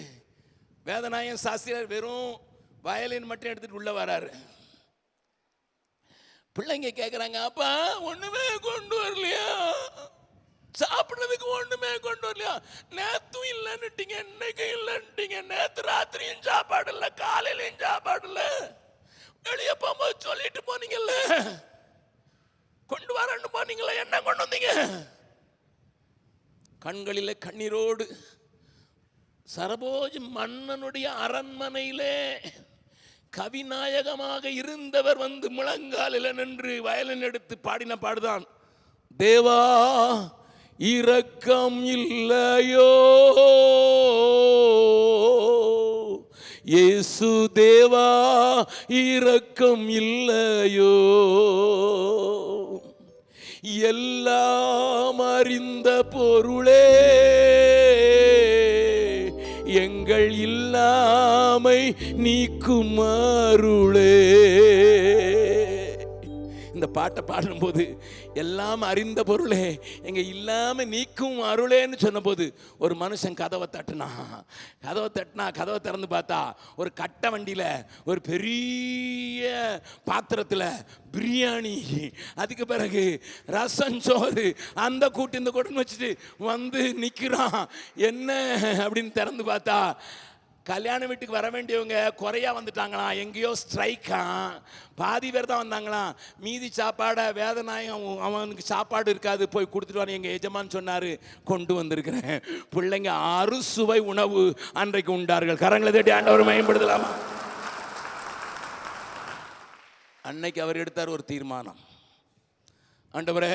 வேதநாயகன் சாஸ்திரியார் வெறும் வயலின் மட்டும் எடுத்துட்டு உள்ள வராரு. பிள்ளைங்க கேட்குறாங்க, அப்பா ஒன்றுமே கொண்டு வரலையா, சாப்பிட்றதுக்கு ஒன்றுமே கொண்டு வரலையா, நேற்றும் இல்லைன்னுட்டீங்க, இன்னைக்கு இல்லைன்னுட்டீங்க, நேற்று ராத்திரியும் சாப்பாடு இல்லை, காலையிலையும் சாப்பாடு இல்லை, வெளியே போகும்போது சொல்லிட்டு போனீங்கல்ல, கொண்டு வரன்னு போனீங்களா, என்ன கொண்டு வந்தீங்க? கண்களில் கண்ணீரோடு சரபோஜ் மன்னனுடைய அரண்மனையிலே கவிநாயகமாக இருந்தவர் வந்து முழங்காலில் நின்று வயலின் எடுத்து பாடின பாடுதான், தேவா இரக்கம் இல்லையோ, இயேசு தேவா இரக்கம் இல்லையோ, எல்லாம் அறிந்த பொருளே எங்கள் இல்லாமை நீக்கும் அருளே. இந்த பாட்டை பாடும்போது எல்லாம் அறிந்த பொருளே எங்க இல்லாம நீக்கும் அருளேன்னு சொன்னபோது ஒரு மனுஷன் கதவை தட்டினா கதவை திறந்து பார்த்தா ஒரு கட்டை வண்டியில ஒரு பெரிய பாத்திரத்தில் பிரியாணி, அதுக்கு பிறகு ரசம் சோறு, அந்த கூட்டு இந்த கூட்டுன்னு வச்சுட்டு வந்து நிற்கிறான். என்ன அப்படின்னு திறந்து பார்த்தா கல்யாண வீட்டுக்கு வர வேண்டியவங்க குறையா வந்துட்டாங்களாம், எங்கேயோ ஸ்ட்ரைக்கா, பாதி பேர் தான் வந்தாங்களாம். மீதி சாப்பாடை வேதநாயகம் அவனுக்கு சாப்பாடு இருக்காது, போய் கொடுத்துட்டு வர எங்கள் எஜமான் சொன்னார், கொண்டு வந்திருக்கிறேன். பிள்ளைங்க அறுசுவை உணவு அன்றைக்கு உண்டார்கள். கரங்களை தட்டி ஆண்டவர் மேம்படுத்தலாமா? அன்னைக்கு அவர் எடுத்தார் ஒரு தீர்மானம், ஆண்டவரே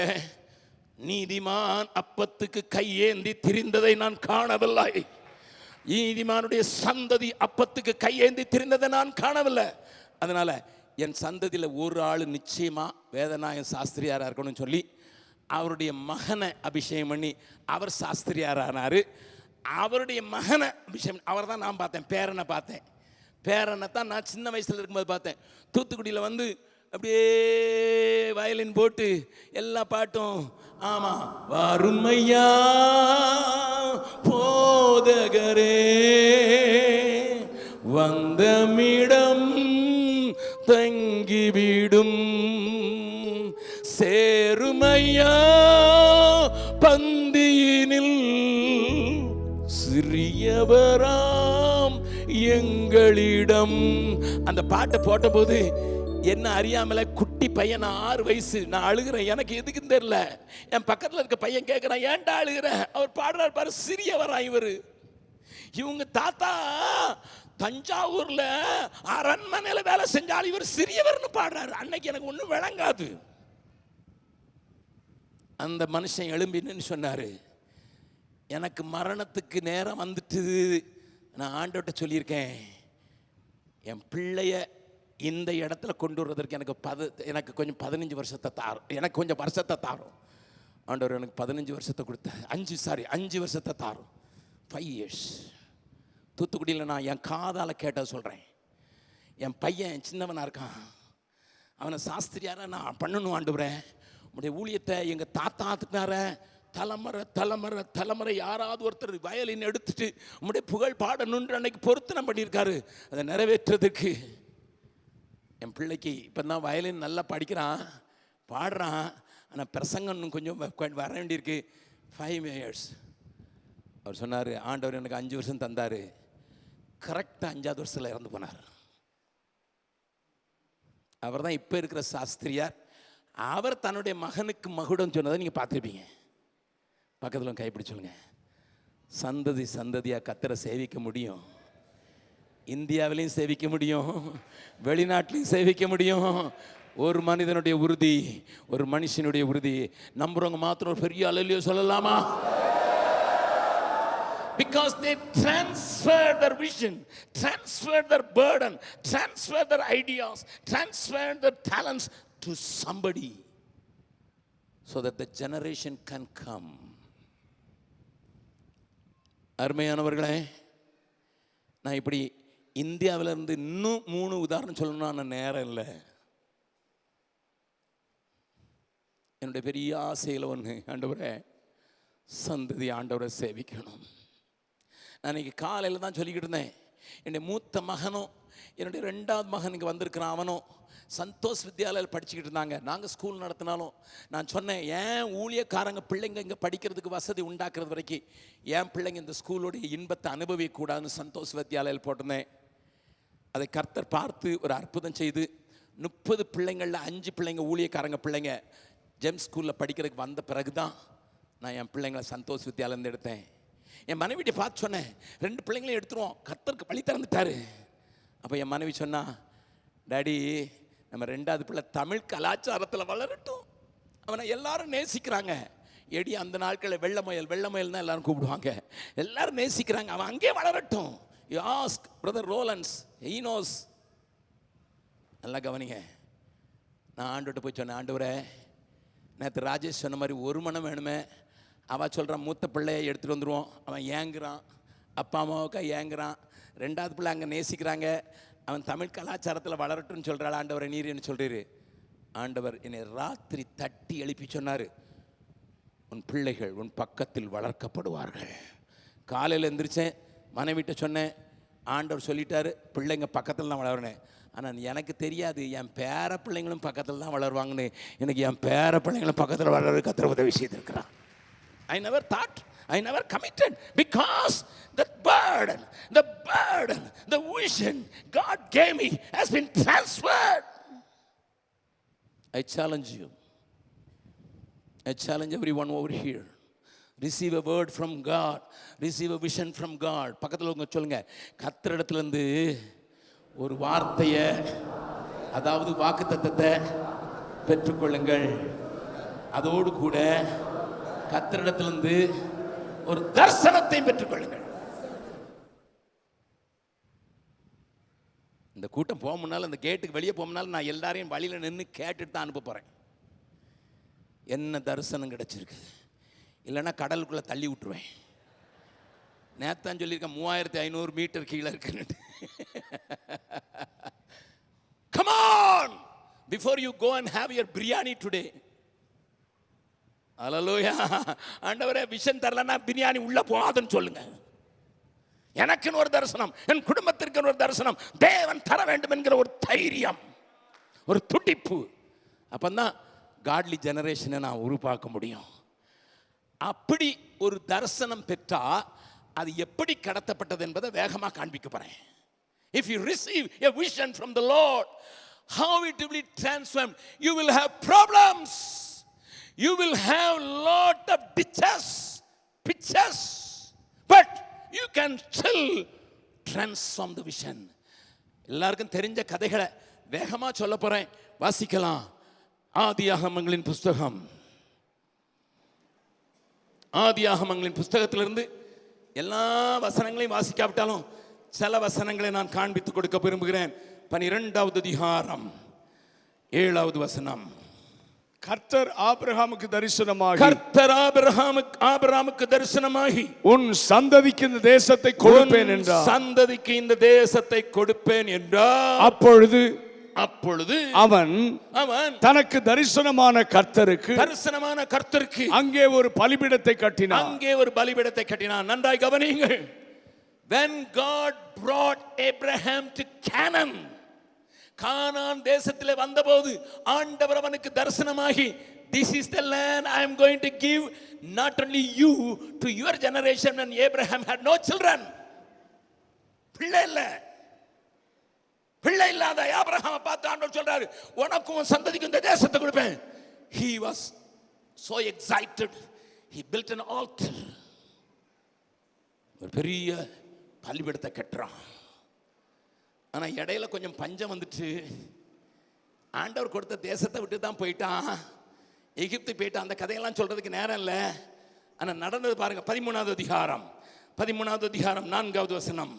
நீதிமான் அப்பத்துக்கு கையேந்தி திரிந்ததை நான் காணவில்லை, நீதிமானுடைய சந்ததி அப்பத்துக்கு கையேந்தி திரிந்ததை நான் காணவில்லை, அதனால என் சந்ததியில் ஒரு ஆள் நிச்சயமா வேதநாயக சாஸ்திரியாரா இருக்கணும்னு சொல்லி அவருடைய மகனை அபிஷேகம் பண்ணி அவர் சாஸ்திரியாரானாரு. அவருடைய மகனை அபிஷேகம், அவர் தான் நான் பார்த்தேன், பேரனை தான் நான் சின்ன வயசுல இருக்கும்போது பார்த்தேன். தூத்துக்குடியில் வந்து அப்படியே வயலின் போட்டு எல்லா பாட்டும், ஆமா வறுமையா போதகரே வந்தமிடம் தங்கிவிடும், சேருமையா பந்தியினில் சிறியவராம் எங்களிடம். அந்த பாட்டை போட்ட போது என்ன அறியாமல குட்டி பையன், நான் 6 வயசு, நான் அழுகிறேன், எனக்கு எதுக்குன்னு தெரியல. என் பக்கத்தில் இருக்க பையன் கேட்குறான், ஏன்டா அழுகிற? அவர் பாடுறாரு பாரு, சிறியவரா இவரு. இவங்க தாத்தா தஞ்சாவூர்ல அரண்மனையில வேலை செஞ்சாலும் இவர் சிறியவர்னு பாடுறாரு. அன்னைக்கு எனக்கு ஒன்றும் விளங்காது. அந்த மனுஷன் எழும்பின்னு சொன்னாரு, எனக்கு மரணத்துக்கு நேரம் வந்துட்டு, நான் ஆண்டவர்கிட்ட சொல்லியிருக்கேன், என் பிள்ளைய இந்த இடத்துல கொண்டு வருவதற்கு எனக்கு கொஞ்சம் 15 வருஷத்தை தாரும், எனக்கு கொஞ்சம் வருஷத்தை தாரும். ஆண்டவர் எனக்கு 15 வருஷத்தை கொடுத்த 5 வருஷத்தை தாரும், 5 years. தூத்துக்குடியில் நான் என் காதால் கேட்டதை சொல்கிறேன். என் பையன் சின்னவனாக இருக்கான், அவனை சாஸ்திரியார நான் பண்ணணும் ஆண்டவரே. உடைய ஊழியத்தை எங்கள் தாத்தாத்துக்கார தலைமுறை யாராவது ஒருத்தர் வயலின் எடுத்துட்டு உங்களுடைய புகழ் பாடணுன்ற அன்னைக்கு பொருத்தனம் பண்ணியிருக்காரு. அதை நிறைவேற்றுறதுக்கு என் பிள்ளைக்கு இப்போ தான் வயலின் நல்லா படிக்கிறான், பாடுறான், ஆனால் பிரசங்கம் கொஞ்சம் வர வேண்டியிருக்கு. 5 years. அவர் சொன்னார், ஆண்டவர் எனக்கு 5 வருஷம் தந்தார், கரெக்டாக 5ஆவது வருஷத்தில் இறந்து போனார். அவர் தான் இப்போ இருக்கிற சாஸ்திரியார். அவர் தன்னுடைய மகனுக்கு மகுடம் சொன்னதை நீங்கள் பார்த்துருப்பீங்க. பக்கத்தில் கைப்பிடி சொல்லுங்க, சந்ததியாக கர்த்தரை சேவிக்க முடியும். இந்தியாவிலையும் சேவிக்க முடியும், வெளிநாட்டிலையும் சேவிக்க முடியும். ஒரு மனிதனுடைய உறுதி, ஒரு மனுஷனுடைய உறுதி. நம்புறவங்க மாத்திரம் ஒரு பெரிய அல்லேலூயா சொல்லலாமா? Because they transferred their vision, transferred their burden, transferred their ideas, transferred their talents to somebody so that the generation can come. அருமையானவர்களே, நான் இப்படி இந்தியாவில் இருந்து இன்னும் 3 உதாரணம் சொல்லணும்னு நேரம் இல்லை. என்னுடைய பெரிய ஆசையில் ஒன்று, ஆண்டவரே சந்ததி ஆண்டவரை சேவிக்கணும். நான் இன்னைக்கு காலையில் தான் சொல்லிக்கிட்டு இருந்தேன். என்னுடைய மூத்த மகனும் என்னுடைய 2வது மகன் இங்கே வந்திருக்கிறான். அவனும் சந்தோஷ் வித்யாலயில் படிச்சுக்கிட்டு இருந்தாங்க. நாங்கள் ஸ்கூல் நடத்தினாலும் நான் சொன்னேன், ஏன் ஊழியக்காரங்க பிள்ளைங்க இங்கே படிக்கிறதுக்கு வசதி உண்டாக்குறது வரைக்கும் ஏன் பிள்ளைங்க இந்த ஸ்கூலோடைய இன்பத்தை அனுபவிக்கூடாதுன்னு சந்தோஷ் வித்யாலயில் போட்டிருந்தேன். அதை கர்த்தர் பார்த்து ஒரு அற்புதம் செய்து 30 பிள்ளைங்களில் 5 பிள்ளைங்க ஊழியக்காரங்க பிள்ளைங்க ஜெம் ஸ்கூலில் படிக்கிறதுக்கு வந்த பிறகு தான் நான் என் பிள்ளைங்களை சந்தோஷ் வித்யாலயிலேருந்து எடுத்தேன். என் மனைவிட்ட பார்த்து சொன்னேன், 2 பிள்ளைங்களையும் எடுத்துருவோம், கர்த்தருக்கு வழி திறந்துட்டாரு. அப்போ என் மனைவி சொன்னா, டாடி நம்ம 2வது பிள்ளை தமிழ் கலாச்சாரத்தில் வளரட்டும், அவனை எல்லாரும் நேசிக்கிறாங்க. எடி அந்த நாட்களில் வெள்ளமயல் தான் எல்லாரும் கூப்பிடுவாங்க, எல்லாரும் நேசிக்கிறாங்க, அவன் அங்கே வளரட்டும். You ask brother Rollins, he knows. நல்லா கவனிங்க. நான் ஆண்டவர்கிட்ட போய் சொன்னேன், ஆண்டவரே நேற்று ராஜேஷ் சொன்ன மாதிரி ஒரு மனம் வேணுமே. அவன் சொல்கிறான், மூத்த பிள்ளையை எடுத்துகிட்டு வந்துடுவோம், அவன் ஏங்குறான், அப்பா அம்மாவுக்கா ஏங்குறான். 2வது பிள்ளை அங்கே நேசிக்கிறாங்க, அவன் தமிழ் கலாச்சாரத்தில் வளரட்டும்னு சொல்கிறாள். ஆண்டவரை நீர் என்ன சொல்கிறீரு? ஆண்டவர் என்னை ராத்திரி தட்டி எழுப்பி சொன்னார், உன் பிள்ளைகள் உன் பக்கத்தில் வளர்க்கப்படுவார்கள். காலையில் எந்திரிச்சேன், மனைவிட்ட சொன்னேன், ஆண்டவர் சொல்லிட்டாரு பிள்ளைங்க பக்கத்தில் தான் வளர்றேன். ஆனால் எனக்கு தெரியாது என் பேர பிள்ளைங்களும் பக்கத்தில் தான் வளருவாங்கன்னு. எனக்கு என் பேர பிள்ளைங்களும் பக்கத்தில் வளர கர்த்தர் உதவி செய்திருக்கிறான். I never thought, I never committed, because the burden, the vision God gave me has been transferred. I challenge you. I challenge everyone over here. Receive a word from God. Receive a vision from God. பக்கத்தில் உங்க சொல்லுங்க, கர்த்தரிடத்திலிருந்து ஒரு வார்த்தையை, அதாவது வாக்குத்தத்தத்தை பெற்றுக்கொள்ளுங்கள். அதோடு கூட கர்த்தரிடத்திலிருந்து ஒரு தரிசனத்தை பெற்றுக்கொள்ளுங்கள். இந்த கூட்டம் போக முன்னால், இந்த கேட்டுக்கு வெளியே போக முன்னால் நான் எல்லாரையும் வழியில் நின்று கேட்டுட்டு தான் அனுப்ப போகிறேன். என்ன தரிசனம் கிடைச்சிருக்கு, இல்லைன்னா கடலுக்குள்ளே தள்ளி விட்டுருவேன். நேத்தான் சொல்லியிருக்கேன் 3500 மீட்டர் கீழே இருக்குன்னு. Come on, before you go and have your biryani today. அல்லேலூயா. ஆண்டவரே விஷன் தரலன்னா பிரியாணி உள்ள போகாதுன்னு சொல்லுங்க. எனக்குன்னு ஒரு தரிசனம், என் குடும்பத்திற்கு ஒரு தரிசனம் தேவன் தர வேண்டும் என்கிற ஒரு தைரியம், ஒரு துடிப்பு. அப்பந்தான் காட்லி ஜெனரேஷனை நான் உருவாக்க முடியும். அப்படி ஒரு தரிசனம் பெற்றா அது எப்படி கடத்தப்பட்டது என்பதை வேகமாக காண்பிக்க போறேன். If you receive a vision from the Lord, how it will be transformed. You will have problems. You will have lot of pictures, but you can still transform the vision. எல்லாருக்கும் தெரிஞ்ச கதைகளை வேகமா சொல்ல போறேன், வாசிக்கலாம். ஆதியாகமங்களின் புஸ்தகம், ஆதியாகமங்களின் புஸ்தகத்திலிருந்து எல்லா வசனங்களையும் வாசிக்காவிட்டாலும் சில வசனங்களை நான் காண்பித்து கொடுக்க விரும்புகிறேன். 12வது அதிகாரம் 7வது வசனம். கர்த்தர் ஆபிரகாமுக்கு தரிசனமாகி உன் சந்ததிக்கு இந்த தேசத்தை கொடுப்பேன் என்றார். சந்ததிக்கு இந்த தேசத்தை கொடுப்பேன் என்றார். அப்பொழுது அவன் தனக்கு தரிசனமான கர்த்தருக்கு அங்கே ஒரு பலிபீடத்தை கட்டினான். நன்றாய் கவனியுங்கள். When God brought Abraham to Canaan, கானான் தேசத்திலே வந்தபோது ஆண்டவர் அவனுக்கு தரிசனமாகி, this is the land I am going to give not only you to your generation. And Abraham had no children. பிள்ளை இல்லாத ஆபிரகாமை பார்த்து ஆண்டவர் சொல்றாரு, உனக்கும் சந்ததிக்கும் இந்த தேசத்தை கொடுப்பேன். He was so excited, he built an altar. ஒரு பெரிய பலிபீடத்தை கட்டுறான். ஆனா இடையில கொஞ்சம் பஞ்சம் வந்துட்டு ஆண்டவர் கொடுத்த தேசத்தை விட்டு தான் போயிட்டான், எகிப்து போயிட்டான். அந்த கதையெல்லாம் சொல்றதுக்கு நேரம் இல்லை. ஆனா நடந்தது பாருங்க. 13வது அதிகாரம் 4வது வசனம்.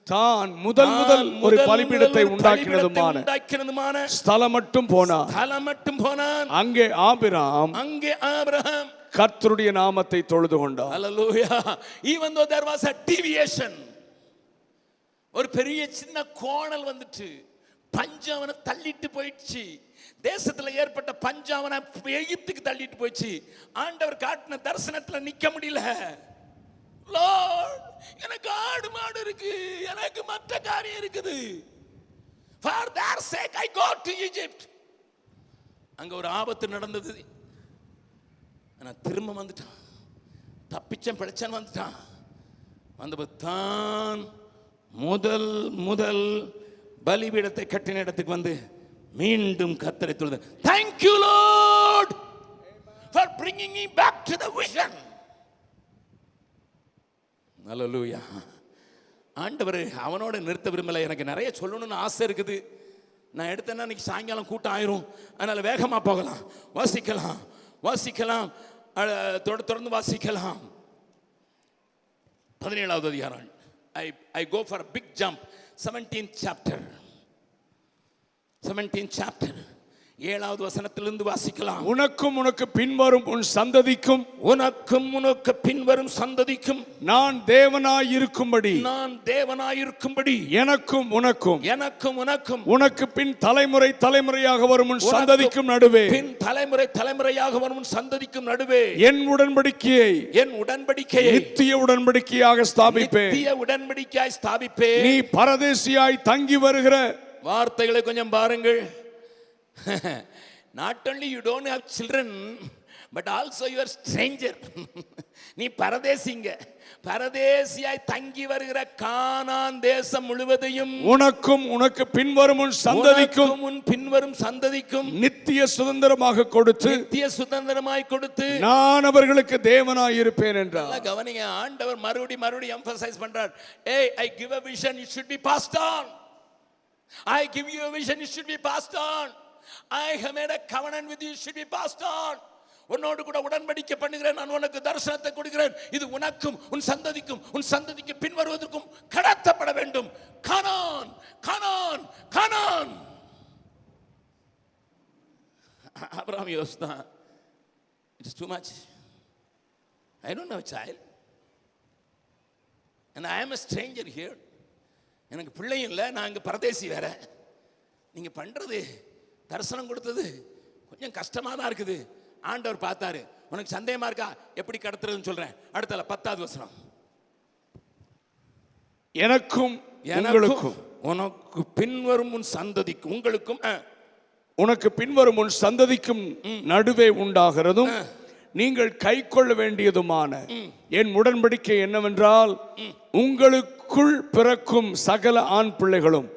தான் முதல் ஒரு பலிபீடத்தை உண்டாக்கினதுமான ஸ்தலம் மட்டும் போனான். அங்கே ஆபிரகாம் கர்த்தருடைய நாமத்தை தொழுது கொண்டான். Hallelujah. Even though there was a deviation, ஒரு பெரிய சின்ன கோணல் வந்துட்டு பஞ்சம் அவனை தள்ளிட்டு போயிடுச்சு. தேசத்துல ஏற்பட்ட பஞ்சம் அவனை எகிப்துக்கு தள்ளிட்டு போயிடுச்சு. ஆண்டவர் காட்டின தரிசனத்துல நிக்க முடியல. லார்ட், எனக்கு ஆடு மாடு இருக்கு, எனக்கு மற்ற காரியம் இருக்குது. For their sake I go to Egypt. அங்க ஒரு ஆபத்து நடந்தது. ஆனா திரும்ப வந்துட்டான், தப்பிச்சன் பிழைச்சன் வந்துட்டான். வந்தபோது தான் முதல் பலிபீடத்தை கட்டின இடத்துக்கு வந்து மீண்டும் கர்த்தரை தொழுது. Thank you Lord for bringing me back to the vision. Hallelujah. ஆண்டவர் அவனோட நிறுத்த விரும்பல. எனக்கு நிறைய சொல்லணும்னு ஆசை இருக்குது. நான் எடுத்தேன்னா இன்னைக்கு சாயங்காலம் கூட்டம் ஆயிரும். அதனால வேகமா போகலாம், வாசிக்கலாம், தொடர்ந்து வாசிக்கலாம். 17வது அதிகாரம். I go for a big jump. 17th chapter. 7வது வசனத்திலிருந்து வாசிக்கலாம். உனக்கு பின்வரும் உன் சந்ததிக்கும் உனக்கு பின்வரும் சந்ததிக்கும் நான் தேவனாய் இருக்கும்படி எனக்கும் உனக்கு பின் தலைமுறையாக வரும் உன் சந்ததிக்கும் நடுவே தலைமுறையாக வரும் உன் சந்ததிக்கும் நடுவே என் உடன்படிக்கையை நித்திய உடன்படிக்கையாக ஸ்தாபிப்பேன். நீ பரதேசியாய் தங்கி வருகிற வார்த்தைகளை கொஞ்சம் பாருங்கள். Not only you don't have children, but also you are stranger. நீ பரதேசியாய் தங்கி வருகிற கானான் தேசம் முழுவதையும் உனக்கு பின்வரும் உன் சந்ததிக்கும் நித்திய சுதந்திரமாக கொடுத்து நான் அவர்களுக்கு தேவனாய் இருப்பேன் என்றார். கவனிங்க, ஆண்டவர் மறுபடி எம்பசைஸ் பண்றார். Hey, I give a vision, it should be passed on. I give you a vision, it should be passed on. I have made a covenant with you, it should be passed on. உன்னோடு கூட உடன்படிக்கை பண்ணுகிறேன், நான் உனக்கு தரிசனத்தை கொடுக்கிறேன். இது உனக்கும் உன் சந்ததிக்கு பின்வருவதற்கும் கடத்தப்பட வேண்டும். கானான். ஆபிரகாம் யோசித்தான், it is too much. I don't have a child and I am a stranger here. எனக்கு பிள்ளையும் இல்லை, நான் இங்கே பரதேசி வேற. நீங்க பண்றது, தரிசனம் கொடுத்தது கொஞ்சம் கஷ்டமா தான் இருக்குது. ஆண்டவர் பார்த்தாரு. உனக்கு சந்தேகமா இருக்கா? எப்படி கடத்துறதுன்னு சொல்றேன். அடுத்தல 10வது வசனம். உனக்கு பின்வரும் உன் சந்ததிக்கும் நடுவே உண்டாகிறதும் நீங்கள் கைக்கொள்ள வேண்டியதுமான என் உடன்படிக்கை என்னவென்றால், உங்களுக்குள் பிறக்கும் சகல ஆண் பிள்ளைகளும்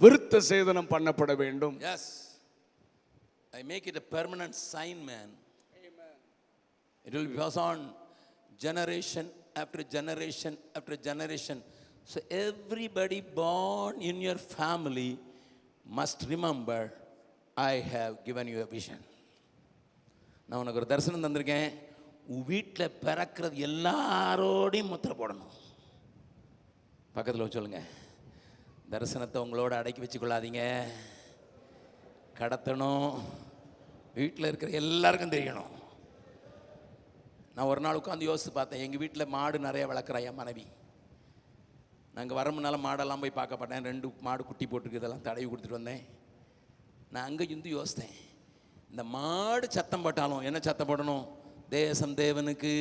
விருத்த சேதனம் பண்ணப்பட வேண்டும். Yes, I make it a permanent sign, man. Amen. It will be passed on generation after generation. So everybody born in your family must remember, I have given you a vision. நான் உனக்கு ஒரு தரிசனம் தந்திருக்கேன். உன் வீட்டில் பிறக்கிறது எல்லாரோடையும் முத்திரை போடணும். பக்கத்தில் சொல்லுங்க, தரிசனத்தை உங்களோட அடக்கி வச்சுக்கொள்ளாதீங்க, கடத்தணும். வீட்டில் இருக்கிற எல்லாருக்கும் தெரியணும். நான் ஒரு நாள் உட்காந்து யோசித்து பார்த்தேன். எங்கள் வீட்டில் மாடு நிறைய வளர்க்குறா என் மனைவி. நாங்கள் வர முன்னால் மாடெல்லாம் போய் பார்க்கப்பட்டேன். 2 மாடு குட்டி போட்டுருக்கு, இதெல்லாம் தடவி கொடுத்துட்டு வந்தேன். நான் அங்கே இருந்து யோசித்தேன், இந்த மாடு சத்தம் போட்டாலும் என்ன சத்தம் போடணும்? தேசம் தேவனுக்கு,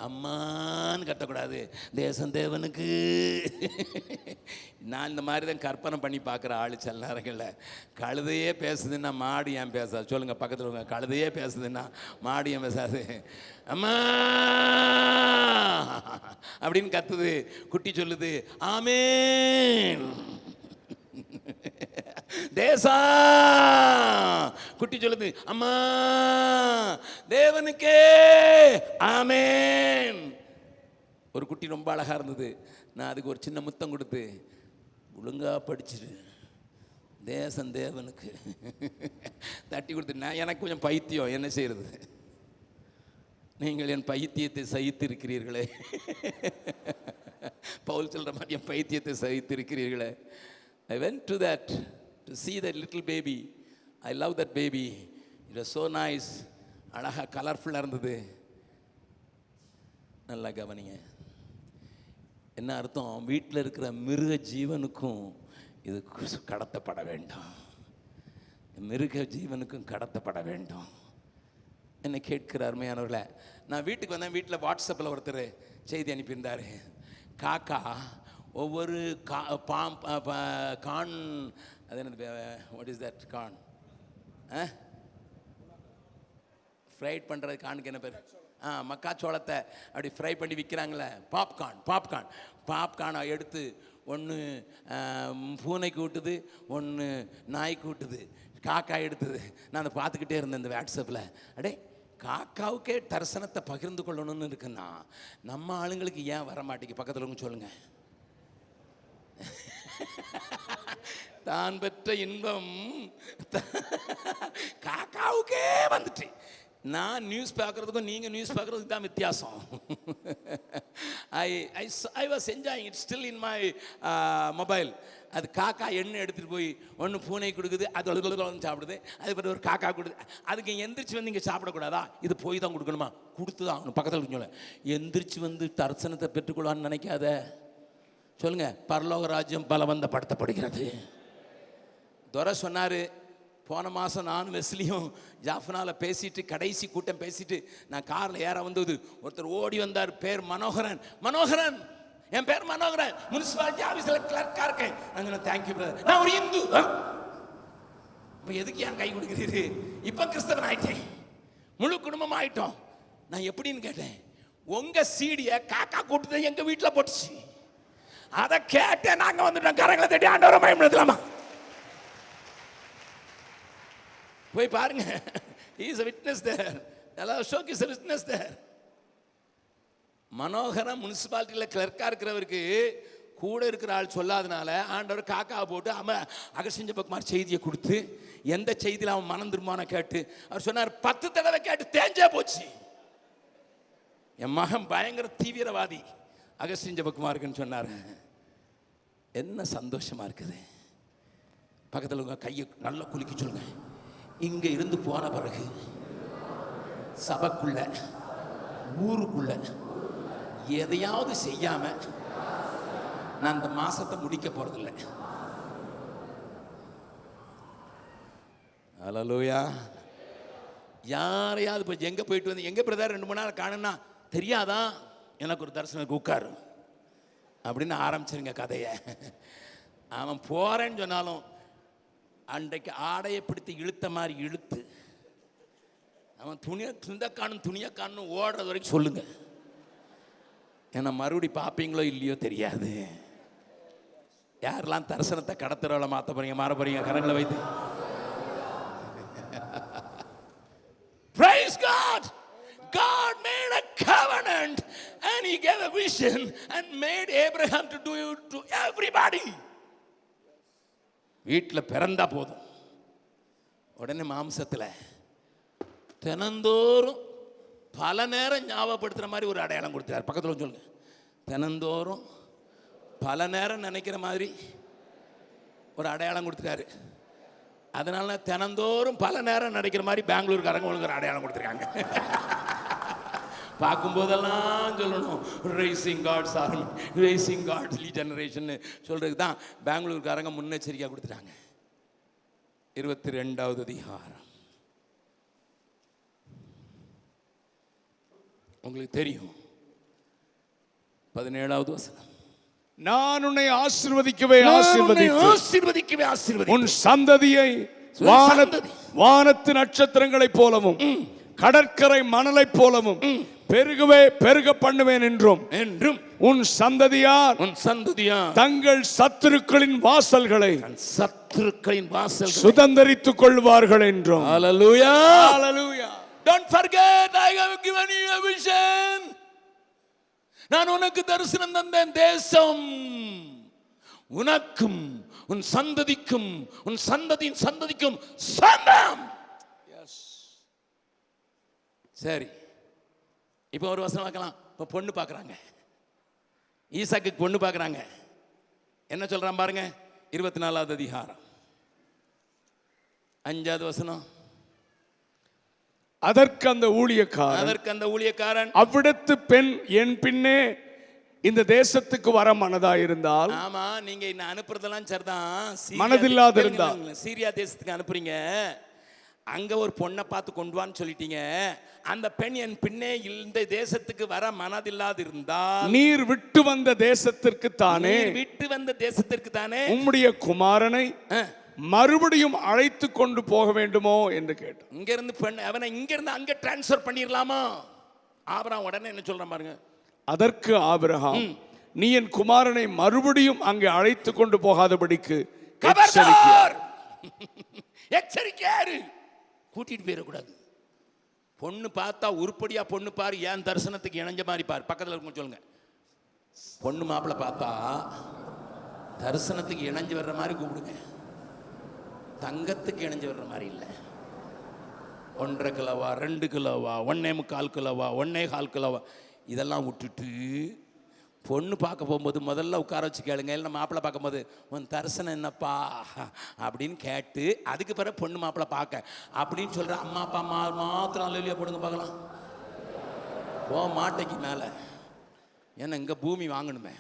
அம்மான்னு கத்தக்கூடாது, தேசம் தேவனுக்கு. நான் இந்த மாதிரி தான் கற்பனை பண்ணி பார்க்குற ஆளு. சில நேரங்களில் கழுதையே பேசுதுன்னா மாடு ஏன் பேசாது? சொல்லுங்க பக்கத்தில், கழுதையே பேசுதுன்னா மாடு ஏன் பேசாது? அம்மா அப்படின்னு கத்துது. குட்டி சொல்லுது ஆமென். தேசா குட்டி சொல்லுது அம்மா தேவனுக்கே ஆமென். ஒரு குட்டி ரொம்ப அழகா இருந்தது. நான் அதுக்கு ஒரு சின்ன முத்தம் கொடுத்து, ஒழுங்கா படிச்சுட்டு தேசம் தேவனுக்கு தட்டி கொடுத்து நான் எனக்கு கொஞ்சம் பைத்தியம், என்ன செய்யறது? நீங்கள் என் பைத்தியத்தை சகித்திருக்கிறீர்களே. பவுல் சொல்ற மாதிரி என் பைத்தியத்தை சகித்திருக்கிறீர்களே. I went to that to see that little baby. I love that baby. It was so nice. அழகா கலர்ஃபுல்லாக இருந்தது. நல்லா கவனிங்க. என்ன அர்த்தம்? வீட்டில் இருக்கிற மிருக ஜீவனுக்கும் இது கடத்தப்பட வேண்டும், மிருக ஜீவனுக்கும் கடத்தப்பட வேண்டும். என்னை கேட்கிற அருமையானவர்களே, நான் வீட்டுக்கு வந்தேன். வீட்டில் வாட்ஸ்அப்பில் ஒருத்தர் செய்தி அனுப்பியிருந்தார். காக்கா ஒவ்வொரு கான், அது என்னது, what is that can, fried பண்ணுறது கானுக்கு என்ன பேர்? மக்காச்சோளத்தை அப்படி ஃப்ரை பண்ணி விற்கிறாங்களே, பாப்கார்னை எடுத்து ஒன்று பூனைக்கு ஊட்டுது, ஒன்று நாய்க்கு ஊட்டுது, காக்கா எடுத்தது. நான் அதை பார்த்துக்கிட்டே இருந்தேன் இந்த வாட்ஸ்அப்பில். அடே, காக்காவுக்கே தரிசனத்தை பகிர்ந்து கொள்ளணும்னு இருக்குன்னா நம்ம ஆளுங்களுக்கு ஏன் வர மாட்டேங்க? பக்கத்தில் சொல்லுங்க. தான் பெற்ற இன்பம் காக்காவுக்கே வந்துட்டு. நான் நியூஸ் பார்க்குறதுக்கும் நீங்கள் நியூஸ் பார்க்குறதுக்கு தான் வித்தியாசம். I was enjoying it still in my mobile. அது காக்கா எண்ணெய் எடுத்துகிட்டு போய் ஒன்று பூனை கொடுக்குது, அது வந்து சாப்பிடுது. அது பிறகு ஒரு காக்கா கொடுக்குது. அதுக்கு எந்திரிச்சு வந்து இங்கே சாப்பிடக்கூடாதா? இது போய் தான் கொடுக்கணுமா? கொடுத்து தான் அவனு பக்கத்தில் சொல்ல. எந்திரிச்சு வந்து தரிசனத்தை பெற்றுக்கொள்ளான்னு நினைக்காத. சொல்லுங்க, பரலோக ராஜ்யம் பலவந்தப்படுத்தப்படுகிறது. துரை சொன்னார், போன மாதம் நானும் வெஸ்லியும் ஜாஃபனாவில் பேசிட்டு, கடைசி கூட்டம் பேசிட்டு நான் காரில் ஏற வந்தது, ஒருத்தர் ஓடி வந்தார். பேர் மனோகரன். மனோகரன், என் பேர் மனோகரன், முனிசிபாலிட்டி ஆஃபீஸில் கிளர்க்காக இருக்கேன். நான் தேங்க்யூ பிரதர், நான் ஒரு இந்து. இப்போ எதுக்கு ஏன் கை கொடுக்குறீரு? இப்போ கிறிஸ்தவன் ஆயிட்டேன், முழு குடும்பம் ஆயிட்டோம். நான் எப்படின்னு கேட்டேன். உங்கள் சீடியை காக்கா கூட்டு எங்கள் வீட்டில் போட்டுச்சு. அதை கேட்டேன், நாங்கள் வந்துட்டோம். கரங்களை தட்டி ஆண்டவரை பயன்படுத்தலாமா? போய் பாருங்க. He is a witness there. Ashok is a witness there. மனோகரம் முனிசிபாலிட்டியில் கிளர்க்காக இருக்கிறவருக்கு கூட இருக்கிற ஆள் சொல்லாதனால ஆண்டவர் காக்காவை போட்டு அகஸ்டின் ஜெபக்குமார் செய்தியை கொடுத்து, எந்த செய்தியில் அவன் மனம் திரும்பான கேட்டு அவர் சொன்னார். 10 தடவை கேட்டு தேஞ்சே போச்சு. என் மகன் பயங்கர தீவிரவாதி அகஸ்டின் ஜெபக்குமாருக்குன்னு சொன்னார். என்ன சந்தோஷமா இருக்குது. பக்கத்தில் உங்க கையை நல்லா குலுக்கி சொல்லுங்க. இங்க இருந்து போன பிறகு சபைக்குள்ள, ஊருக்குள்ள எதையாவது செய்யாம நான் அந்த மாசத்தை முடிக்க போறதில்லை. ஹல்லேலூயா. யாரையாவது இப்போ எங்க போயிட்டு வந்து, எங்க பிரதர் 2 மணி நேரம் காணுன்னா தெரியாதான், எனக்கு ஒரு தரிசனம் உட்காரு அப்படின்னு ஆரம்பிச்சிருங்க கதையை. அவன் போறேன்னு சொன்னாலும் அன்றைக்கு ஆடையை பிடித்து இழுத்த மாதிரி இழுத்து, அவன் துணியை காணும் ஓடுறது வரைக்கும் சொல்லுங்க. ஏன்னா மறுபடி பார்ப்பீங்களோ இல்லையோ தெரியாது. யாரெல்லாம் தரிசனத்தை கடத்துறவளை மாற்ற போறீங்க, மாற போறீங்க? கரங்களை வைத்து Praise God. God made a covenant and he gave a vision and made Abraham to do it to everybody. வீட்டில் பிறந்தா போதும், உடனே மாம்சத்தில் தினந்தோறும் பல நேரம் ஞாபகப்படுத்துகிற மாதிரி ஒரு அடையாளம் கொடுத்தார். பக்கத்தில் சொல்லுங்க. தினந்தோறும் பல நேரம் நினைக்கிற மாதிரி ஒரு அடையாளம் கொடுத்துருக்காரு. அதனால தினந்தோறும் பல நேரம் நினைக்கிற மாதிரி பெங்களூருக்காரங்க ஒரு அடையாளம் கொடுத்துருக்காங்க. பார்க்கும்போதெல்லாம் சொல்லணும் rising God's army, rising God's generation சொல்றதுக்கு தான் பெங்களூருக்காரங்க முன்னெச்சரிக்கையாக கொடுத்துட்டாங்க. 22வது அதிகாரம் உங்களுக்கு தெரியும், 17வது வசனம். நான் உன்னை ஆசீர்வதிக்கவே ஆசீர்வதித்து உன் சந்ததியை வானத்து நட்சத்திரங்களைப் போலவும் கடற்கரை மணலைப் போலவும் பெருகவே பெருக பண்ணுவேன் என்றும் உன் சந்ததியார் தங்கள் சத்துருக்களின் வாசல்களை சுதந்தரித்துக் கொள்வார்கள் என்றும். Hallelujah. Hallelujah. Don't forget, I have given you a vision. நான் உனக்கு தரிசனம் தந்தேன். தேசம் உனக்கும் உன் சந்ததிக்கும் உன் சந்ததியின் சந்ததிக்கும் சொந்தம். சரி, இப்போ ஒரு வசனம் பார்க்கலாம். இப்போ பொண்ணு பார்க்குறாங்க, ஈசாக்கு பொண்ணு பார்க்குறாங்க. என்ன சொல்றான் பாருங்க, 24வது அதிகாரம் 5வது வசனம். அதற்கு அந்த ஊழியக்காரன் அவ்விடத்து பெண் என் பின்னே இந்த தேசத்துக்கு வர மனதாயிருந்தால். ஆமா, நீங்க என்ன அனுப்புறதெல்லாம் சரிதான், மனதில்லாத இருந்தால் சீரியா தேசத்துக்கு அனுப்புறீங்க. அங்க ஒரு பொண்ணை பார்த்து கொண்டு வான்னு சொல்லிட்டீங்க. அந்த பெண் என் பின்னே இந்த தேசத்துக்கு வர மனதில்லாது இருந்தால், நீர் விட்டு வந்த தேசத்திற்கு தானே உம்முடைய குமாரனை மறுபடியும் அழைத்து கொண்டு போக வேண்டுமோ என்று கேட்டான். இங்க இருந்து பெண் அவனை இங்க இருந்து அங்க டிரான்ஸ்ஃபர் பண்ணிரலாமா? ஆபிரகாம் உடனே என்ன சொல்றான் பாருங்க. அதற்கு ஆபிரகாம், நீ என் குமாரனை மறுபடியும் அங்கே அழைத்து கொண்டு போகாதபடிக்கு எச்சரிக்கையாரு, கூட்டிட்டு போயிடக்கூடாது. பொண்ணு பார்த்தா உருப்படியா பொண்ணு பாரு, ஏன் தரிசனத்துக்கு இணைஞ்ச மாதிரி பாரு. பக்கத்தில் இருக்கும் சொல்லுங்க, பொண்ணு மாப்பிள்ளை பார்த்தா தரிசனத்துக்கு இணைஞ்சு வர்ற மாதிரி கூப்பிடுங்க, தங்கத்துக்கு இணைஞ்சு வர்ற மாதிரி இல்லை. 1.5 கிலோவா 2 கிலோவா 1.25 கிலோவா 1.25 கிலோவா இதெல்லாம் விட்டுட்டு பொண்ணு பார்க்க போகும்போது முதல்ல உட்கார வச்சு கேளுங்க. இல்லை மாப்பிள்ளை பார்க்கும்போது உன் தரிசனம் என்னப்பா அப்படின்னு கேட்டு அதுக்கு பிறகு பொண்ணு மாப்பிள்ளை பார்க்க அப்படின்னு சொல்கிற அம்மா அப்பா மாத்திரம் அல்லையா போடுங்க பார்க்கலாம். ஓ மாட்டைக்கு மேலே ஏன்னா இங்கே பூமி வாங்கணுமே.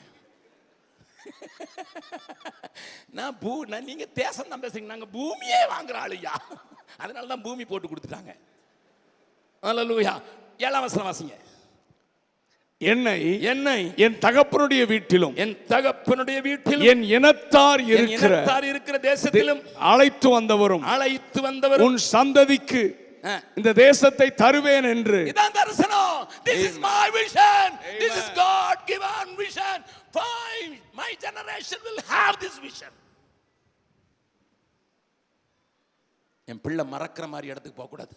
நான் நீங்க தேசம் தான் பேசுறீங்க, நாங்க பூமியே வாங்குற ஆளுயா, அதனால தான் பூமி போட்டு கொடுத்துட்டாங்க. அல்லேலூயா. 7ஆம் வசனம் வாசிங்க. என்னை என் தகப்பனுடைய வீட்டிலும் என் இனத்தார் இருக்கிற தேசத்திலும் அழைத்து வந்தவரும் உன் சந்ததிக்கு இந்த தேசத்தை தருவேன் என்று. இதான் தரிசனம். This is my vision. This is God given vision. My generation will have this vision. என் பிள்ளை மறக்கிற மாதிரி இடத்துக்கு போக கூடாது.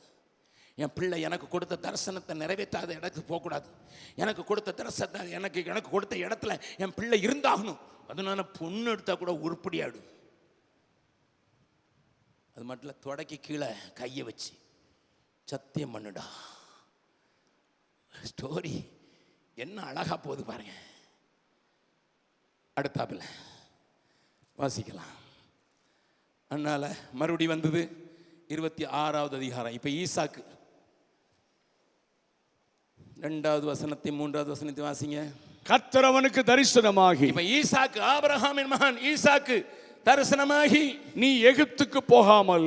என் பிள்ளை எனக்கு கொடுத்த தரிசனத்தை நிறைவேற்றாத இடத்துக்கு போக கூடாது. எனக்கு கொடுத்த தரிசனத்தை எனக்கு கொடுத்த இடத்துல என் பிள்ளை இருந்தாகணும். அதனால பொண்ணு எடுத்தா கூட உருப்படியாடும். அது மட்டும் இல்லை, தொடக்கி கீழே கையை வச்சு சத்தியம் பண்ணுடா. ஸ்டோரி என்ன அழகா போகுது பாருங்க. அடுத்தாப்புல வாசிக்கலாம். அதனால மறுபடி வந்தது 26வது அதிகாரம். இப்ப ஈசாக்கு 2வது வசனத்தை 3வது வசனத்தை வாசிங்க. கர்த்தர் அவனுக்கு தரிசனமாகி. இப்ப ஈசாக்கு, ஆபிரகாமின் மகன் ஈசாக்கு தரிசனமாகி, நீ எகிப்துக்கு போகாமல்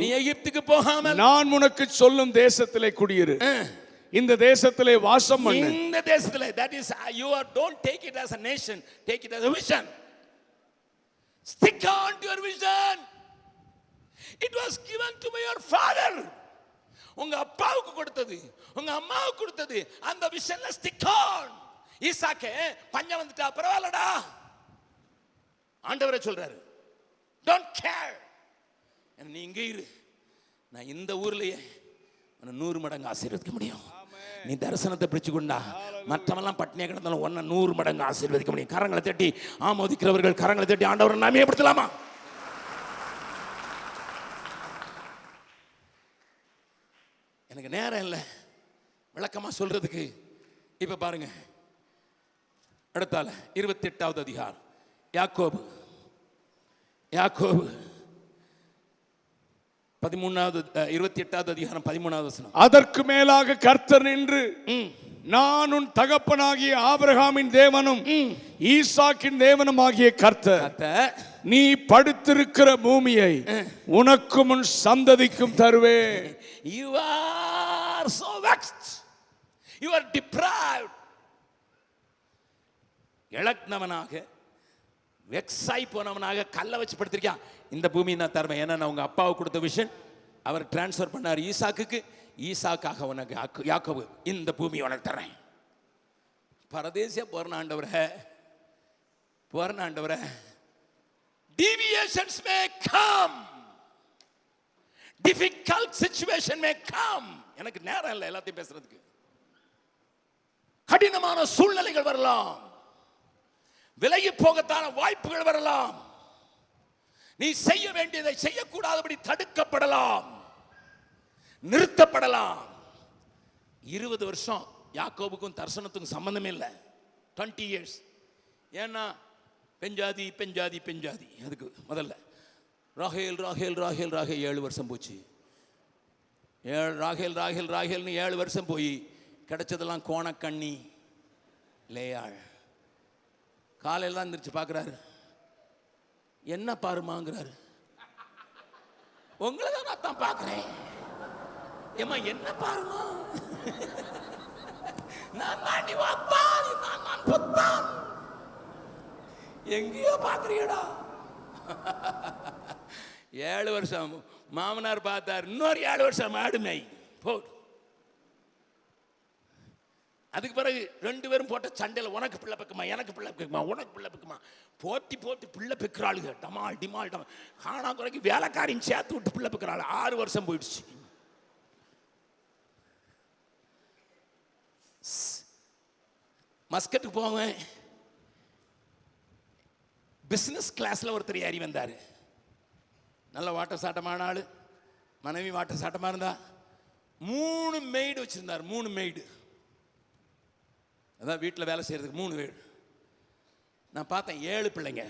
நான் உனக்கு சொல்லும் தேசத்திலே குடியிரு, இந்த தேசத்திலே வாசம் பண்ணு. இந்த தேசத்திலே, that is you are, don't take it as a nation, take it as a vision. Stick on to your vision. It was given to your father. உங்க அப்பாவுக்கு கொடுத்தது, உங்க அம்மாவுக்கு கொடுத்தது. அந்த விஷன்ல ஸ்டிக் ஆன். ஈசாக்கே பஞ்சம் வந்துட்டா பரவாயில்லடா, ஆண்டவரே சொல்றாரு, டோன்ட் கேர், நீ இங்க இரு, நான் இந்த ஊர்லயே 100 மடங்கு ஆசீர்வதிக்க முடியும். நீ தரிசனத்தை பிடிச்சு கொண்டா, மற்றவெல்லாம் பட்டினியா கிடந்தாலும் ஒன்ன 100 மடங்கு ஆசீர்வதிக்க முடியும். கரங்களை தட்டி ஆமோதிக்கிறவர்கள் கரங்களை தட்டி ஆண்டவரை நாமே படுத்தலாமா? எனக்கு நேரம் இல்லை விளக்கமா சொல்றதுக்கு. இப்ப பாருங்க, அடுத்தால 28வது அதிகாரம். யாக்கோபு 28வது அதிகாரம் 13வது வசனம். அதற்கு மேலாக கர்த்தர் நின்று, நான் உன் தகப்பனாகிய ஆபிரகாமின் தேவனும் ஈசாக்கின் தேவனும் ஆகிய கர்த்தர், நீ படுத்திருக்கிற பூமியை உனக்கும் உன் சந்ததிக்கும் தருவேன். You are so vexed, you are deprived. இழந்தவனாக, வெக்ஸாய் போனவனாக கல்லை வச்சு படுத்திருக்கான். இந்த பூமியை நான் தருவேன். ஏன்னா உங்க அப்பாவுக்கு கொடுத்த விஷன் அவர் டிரான்ஸ்ஃபர் பண்ணார் ஈசாக்குக்கு. ஈசாக்காக உனக்கு யாக்கோபு, இந்த பூமி உனக்கு தரேன். பரதேசியா போறன ஆண்டவரே, deviations may come, difficult situation may come. எனக்கு நேரம் இல்லை எல்லாத்தையும் பேசுறதுக்கு. கடினமான சூழ்நிலைகள் வரலாம், விலகி போகத்தான வாய்ப்புகள் வரலாம். நீ செய்ய வேண்டியதை செய்யக்கூடாதபடி தடுக்கப்படலாம், நிறுத்தப்படலாம். 20 வருஷம் யாக்கோபுக்கும் தரிசனத்துக்கும் சம்பந்தமே இல்லை. 20 years. ஏன்னா பெஞ்சாதி பெஞ்சாதி பெஞ்சாதி. அதுக்கு முதல்ல ராகேல் ராகேல் ராகேல் ராகேல் 7 வருஷம் போச்சு. ராகேல் ராகேல் ராகேல்னு 7 வருஷம் போய் கிடைச்சதெல்லாம் கோணக்கண்ணி லேயாள். காலையில் தான் எந்திரிச்சு பார்க்குறாரு, என்ன பாருமாங்கிறாரு. உங்களை தான் நான் பார்க்குறேன், ஏமா என்ன பாருமா, நான் தாண்டி வாத்தான், நான் புத்தான், எங்கேயோ பார்க்குறீடா. 7 வருஷம் மாமனார் பார்த்தார், இன்னொரு 7 வருஷம் ஆடுமை போ. அதுக்கு பிறகு 2 பேரும் போட்ட சண்டையில் உனக்கு பிள்ளை பெக்குமா, எனக்கு பிள்ளை பெக்குமா, உனக்கு பிள்ளை பெக்குமா, போட்டி போட்டு பிள்ளை பெக்கிறாளுங்க. டமால் டிமால் டமால். காணா குறைக்கு வேலைக்காரியும் சேர்த்து விட்டு பிள்ளை பெக்கிறாள். 6 வருஷம் போயிடுச்சு. மஸ்கட்டுக்கு போவேன். பிஸ்னஸ் கிளாஸில் ஒருத்தர் ஏறி வந்தார். நல்ல வாட்ட சாட்டமான ஆள், மனைவி வாட்ட சாட்டமாக இருந்தா. 3 மெய்டு வச்சுருந்தார். 3 மெய்டு, அதான் வீட்டில் வேலை செய்கிறதுக்கு 3 மெய்டு. நான் பார்த்தேன் 7 பிள்ளைங்க,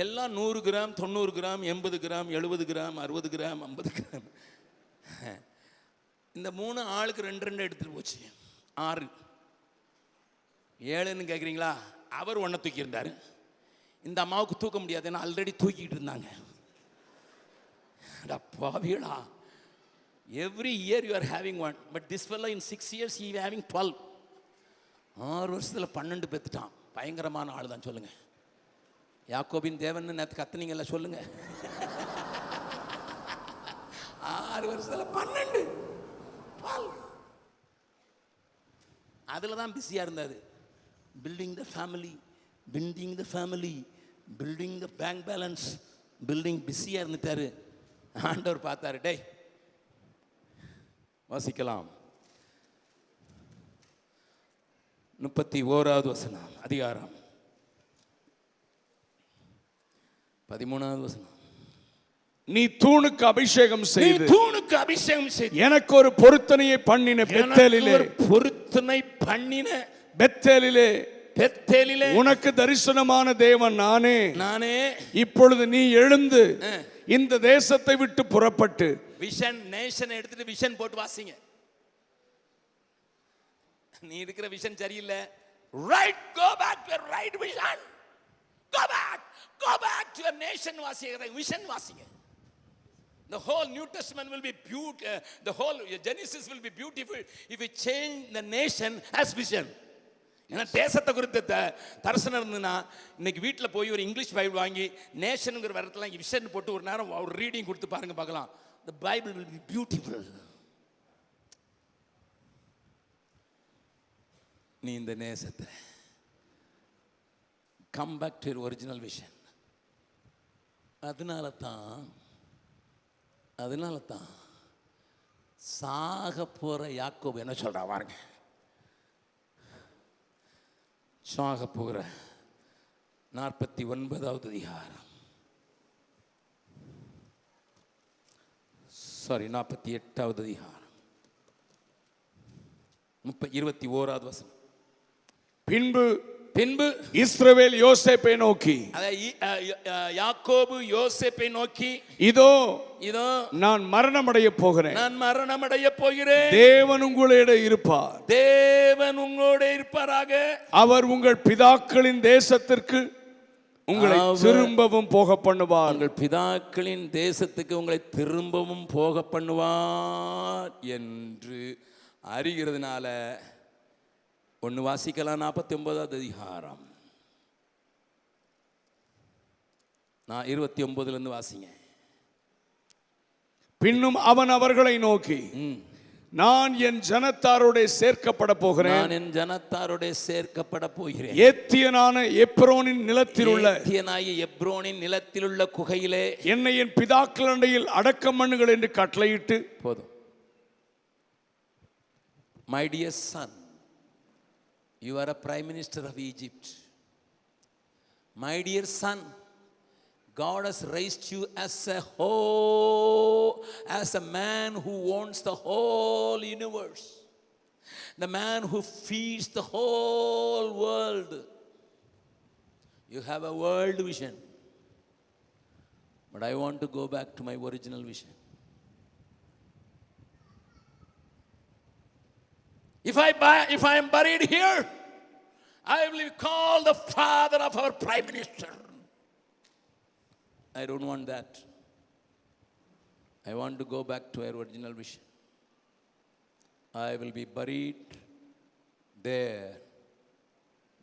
எல்லாம் 100 gram 90 gram 80 gram 70 gram 60 gram 50 gram. இந்த 3 ஆளுக்கு 2 எடுத்துகிட்டு போச்சு. 6. 7ன்னு கேட்குறீங்களா? அவர் 1 தூக்கியிருந்தார். இந்த அம்மாவுக்கு தூக்க முடியாது, ஏன்னா ஆல்ரெடி தூக்கிட்டு இருந்தாங்க. பாவிகளா, every year you are having 1, but this fellow in 6 years he having 12. 6 வருஷத்தில் 12 பெற்றுட்டான். பயங்கரமான ஆள் தான். சொல்லுங்க, யாக்கோபின் தேவன் நேற்று கத்துனீங்கல்ல, சொல்லுங்க. 6 வருஷத்தில் 12. அதில் தான் பிஸியாக இருந்தார். Building the family, building the family, building the bank balance, building பிஸியாக இருந்துட்டாரு. ஆண்டவர் பார்த்தாரு, டேய் வாசிக்கலாம். 31வது வசனம், அதிகாரம் 13வது வசனம். நீ தூணுக்கு அபிஷேகம் செய்து, தூணுக்கு அபிஷேகம் செய்து எனக்கு ஒரு பொருத்தனையை பண்ணின பெத்தேலிலே, பொருத்தனை பண்ணின பெத்தேலிலே, பெத்தேலிலே உனக்கு தரிசனமான தேவன் நானே. நானே. இப்பொழுது நீ எழுந்து இந்த தேசத்தை விட்டு புறப்பட்டு, விஷன் நேஷன் எடுத்துட்டு விஷன் போட்டு வாசிங்க. நீ இருக்கிற விஷன் சரியில்லை. Right, go back to right vision. Go back to your nation. வாசிங்க, விஷன் வாசிங்க. The whole New Testament will be beautiful. The whole Genesis will be beautiful if we change the nation as vision. ஏன்னா தேசத்தை குறித்த தரிசனம் இருந்ததுன்னா, இன்னைக்கு வீட்டில் போய் ஒரு இங்கிலீஷ் பைபிள் வாங்கி நேஷனுங்கிற வரத்தெல்லாம் விஷன் போட்டு ஒரு நேரம் ஒரு ரீடிங் கொடுத்து பாருங்க, பார்க்கலாம். The Bible will be beautiful. நீ இந்த நேசத்தை come back to original vision. அதனால தான் சாக போற யாக்கோபு என்ன சொல்றா பாருங்க. சாக போகிற 49வது அதிகாரம், 48வது அதிகாரம் 21வது வசனம். பின்பு இஸ்ரவேல் யோசேப்பை நோக்கி, யாக்கோபு யோசேப்பை நோக்கி, இதோ நான் மரணமடைய போகிறேன், தேவன் உங்களோட இருப்பார், தேவன் உங்களோட இருப்பாராக, அவர் உங்கள் பிதாக்களின் தேசத்திற்கு உங்களை திரும்பவும் போக பண்ணுவார், உங்கள் பிதாக்களின் தேசத்துக்கு உங்களை திரும்பவும் போக பண்ணுவார் என்று அறிகிறதுனால. ஒன்று வாசிக்கலாம். 49வது அதிகாரம் 29 வாசிங்க. பின்னும் அவன் அவர்களை நோக்கி, நான் என் ஜனத்தாரோட சேர்க்கப்பட போகிறேன், நான் என் ஜனத்தாரோட சேர்க்கப்பட போகிறேன், ஏத்தியனான எப்ரோனின் நிலத்தில் உள்ள குகையிலே என்னை என் பிதாக்கள் அண்டையில் அடக்கம் பண்ணுங்கள் என்று கட்டளையிட்டு. போதும். My dear son, you are a prime minister of Egypt. My dear son, God has raised you as a whole, as a man who owns the whole universe, the man who feeds the whole world. You have a world vision, but I want to go back to my original vision. If I am buried here, I will be called the father of our prime minister. I don't want that. I want to go back to our original vision. I will be buried there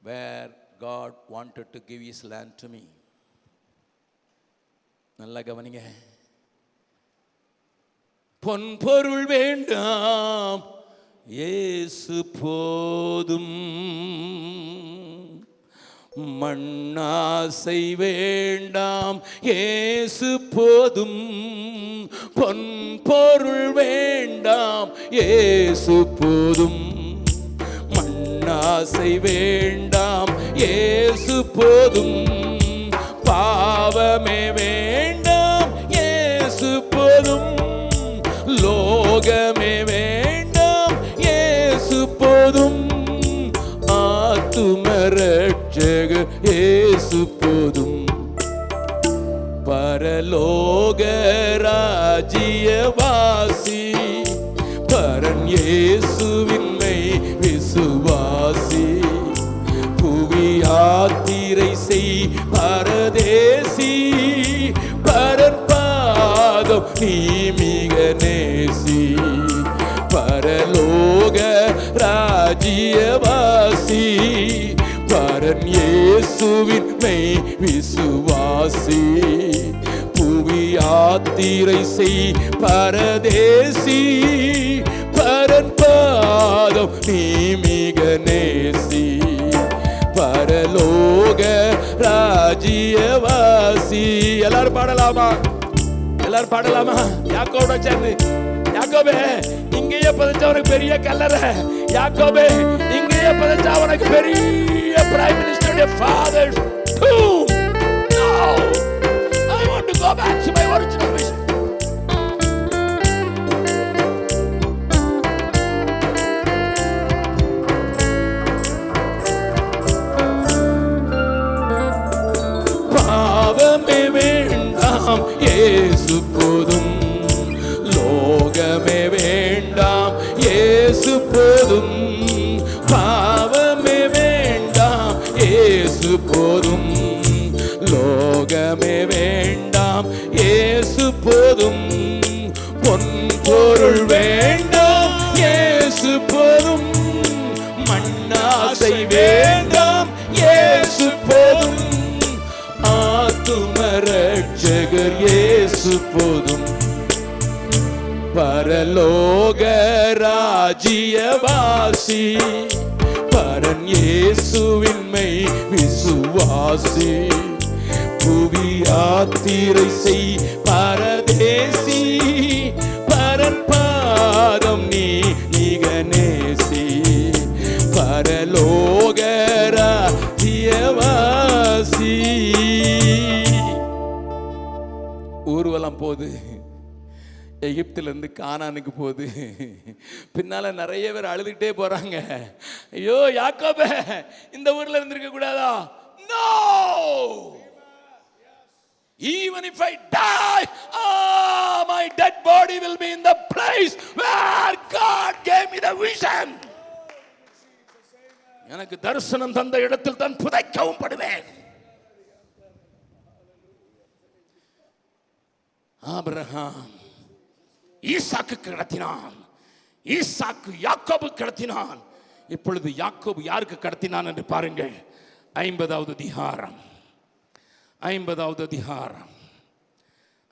where God wanted to give his land to me. நல்ல கவனிங்க. பொன் பொருள் வேண்டாம், இயேசு போதும். மண்ணாசை வேண்டாம், இயேசு போதும். பொன் பொருள் வேண்டாம், இயேசு போதும். மண்ணாசை வேண்டாம், இயேசு போதும். பாவமே வேண்டாம், இயேசு போதும். லோகமே வேண்டாம், இயேசு போதும். ஆத்தும ரட்சகர் இயேசு போதும். பரலோக ராஜ்யவாசி, பரன் இயேசுவின்மை விசுவாசி. புவி யாத்திரை செய் பரதேசி, பரன் பாதம் நீ மிக நேசி. பரலோக ராஜ்யவாசி, பரன் இயேசுவின் மெய் விசுவாசி. புவி யாத்திரை செய் பரதேசி, பரன் பாதம் நீ மிக நேசி. பரலோக ராஜ்யவாசி. எல்லாரும் பாடலாமா? எல்லாரும் பாடலாமா? யாக்கோபோட சேர்ந்து. யாக்கோபே, இங்கேயே பதிச்சா உனக்கு பெரிய கல்லறை. யாக்கோபே, இங்கேயே பதிச்சா உனக்கு பெரிய பிரைம் மினிஸ்டருடைய father tomb. No, I want to go back to my original vision. பாவமே வேண்டாம், இயேசு போதும். லோகமே வேண்டாம், இயேசு போதும். பாவமே வேண்டாம், இயேசு போதும். லோகமே வேண்டாம், இயேசு போதும். பொன் பொருள் வேண்டாம், இயேசு போதும். மண்ணாசை வேண்டாம், இயேசு போதும். ஆத்தும ரட்சகர் இயேசு போதும். பரலோக ராஜ்யவாசி, பரன் இயேசுவின்மை விசுவாசி. புவி யாத்திரை செய் பரதேசி, பரன் பாதம் நீ மிக நேசி. பரலோக ராஜ்யவாசி. ஊர்வலம் போது எகிப்திலிருந்து கானானுக்கு போகுது. பின்னால நிறைய பேர் அழுதுகிட்டே போறாங்க. ஐயோ யாக்கோபே, இந்த ஊர்ல இருந்திருக்க கூடாதா? No, even if I die, my dead body will be in the place where God gave me the vision. எனக்கு தரிசனம் தந்த இடத்தில் தான் புதைக்கவும் படுவேன். ஆபிரகாம் ஈசாக்கு கடத்தினான், ஈசாக்கு யாக்கோபு கடத்தினான். இப்பொழுது யாக்கோபு யாருக்கு கடத்தினான் என்று பாருங்கள். 50வது அதிகாரம், 50வது அதிகாரம்.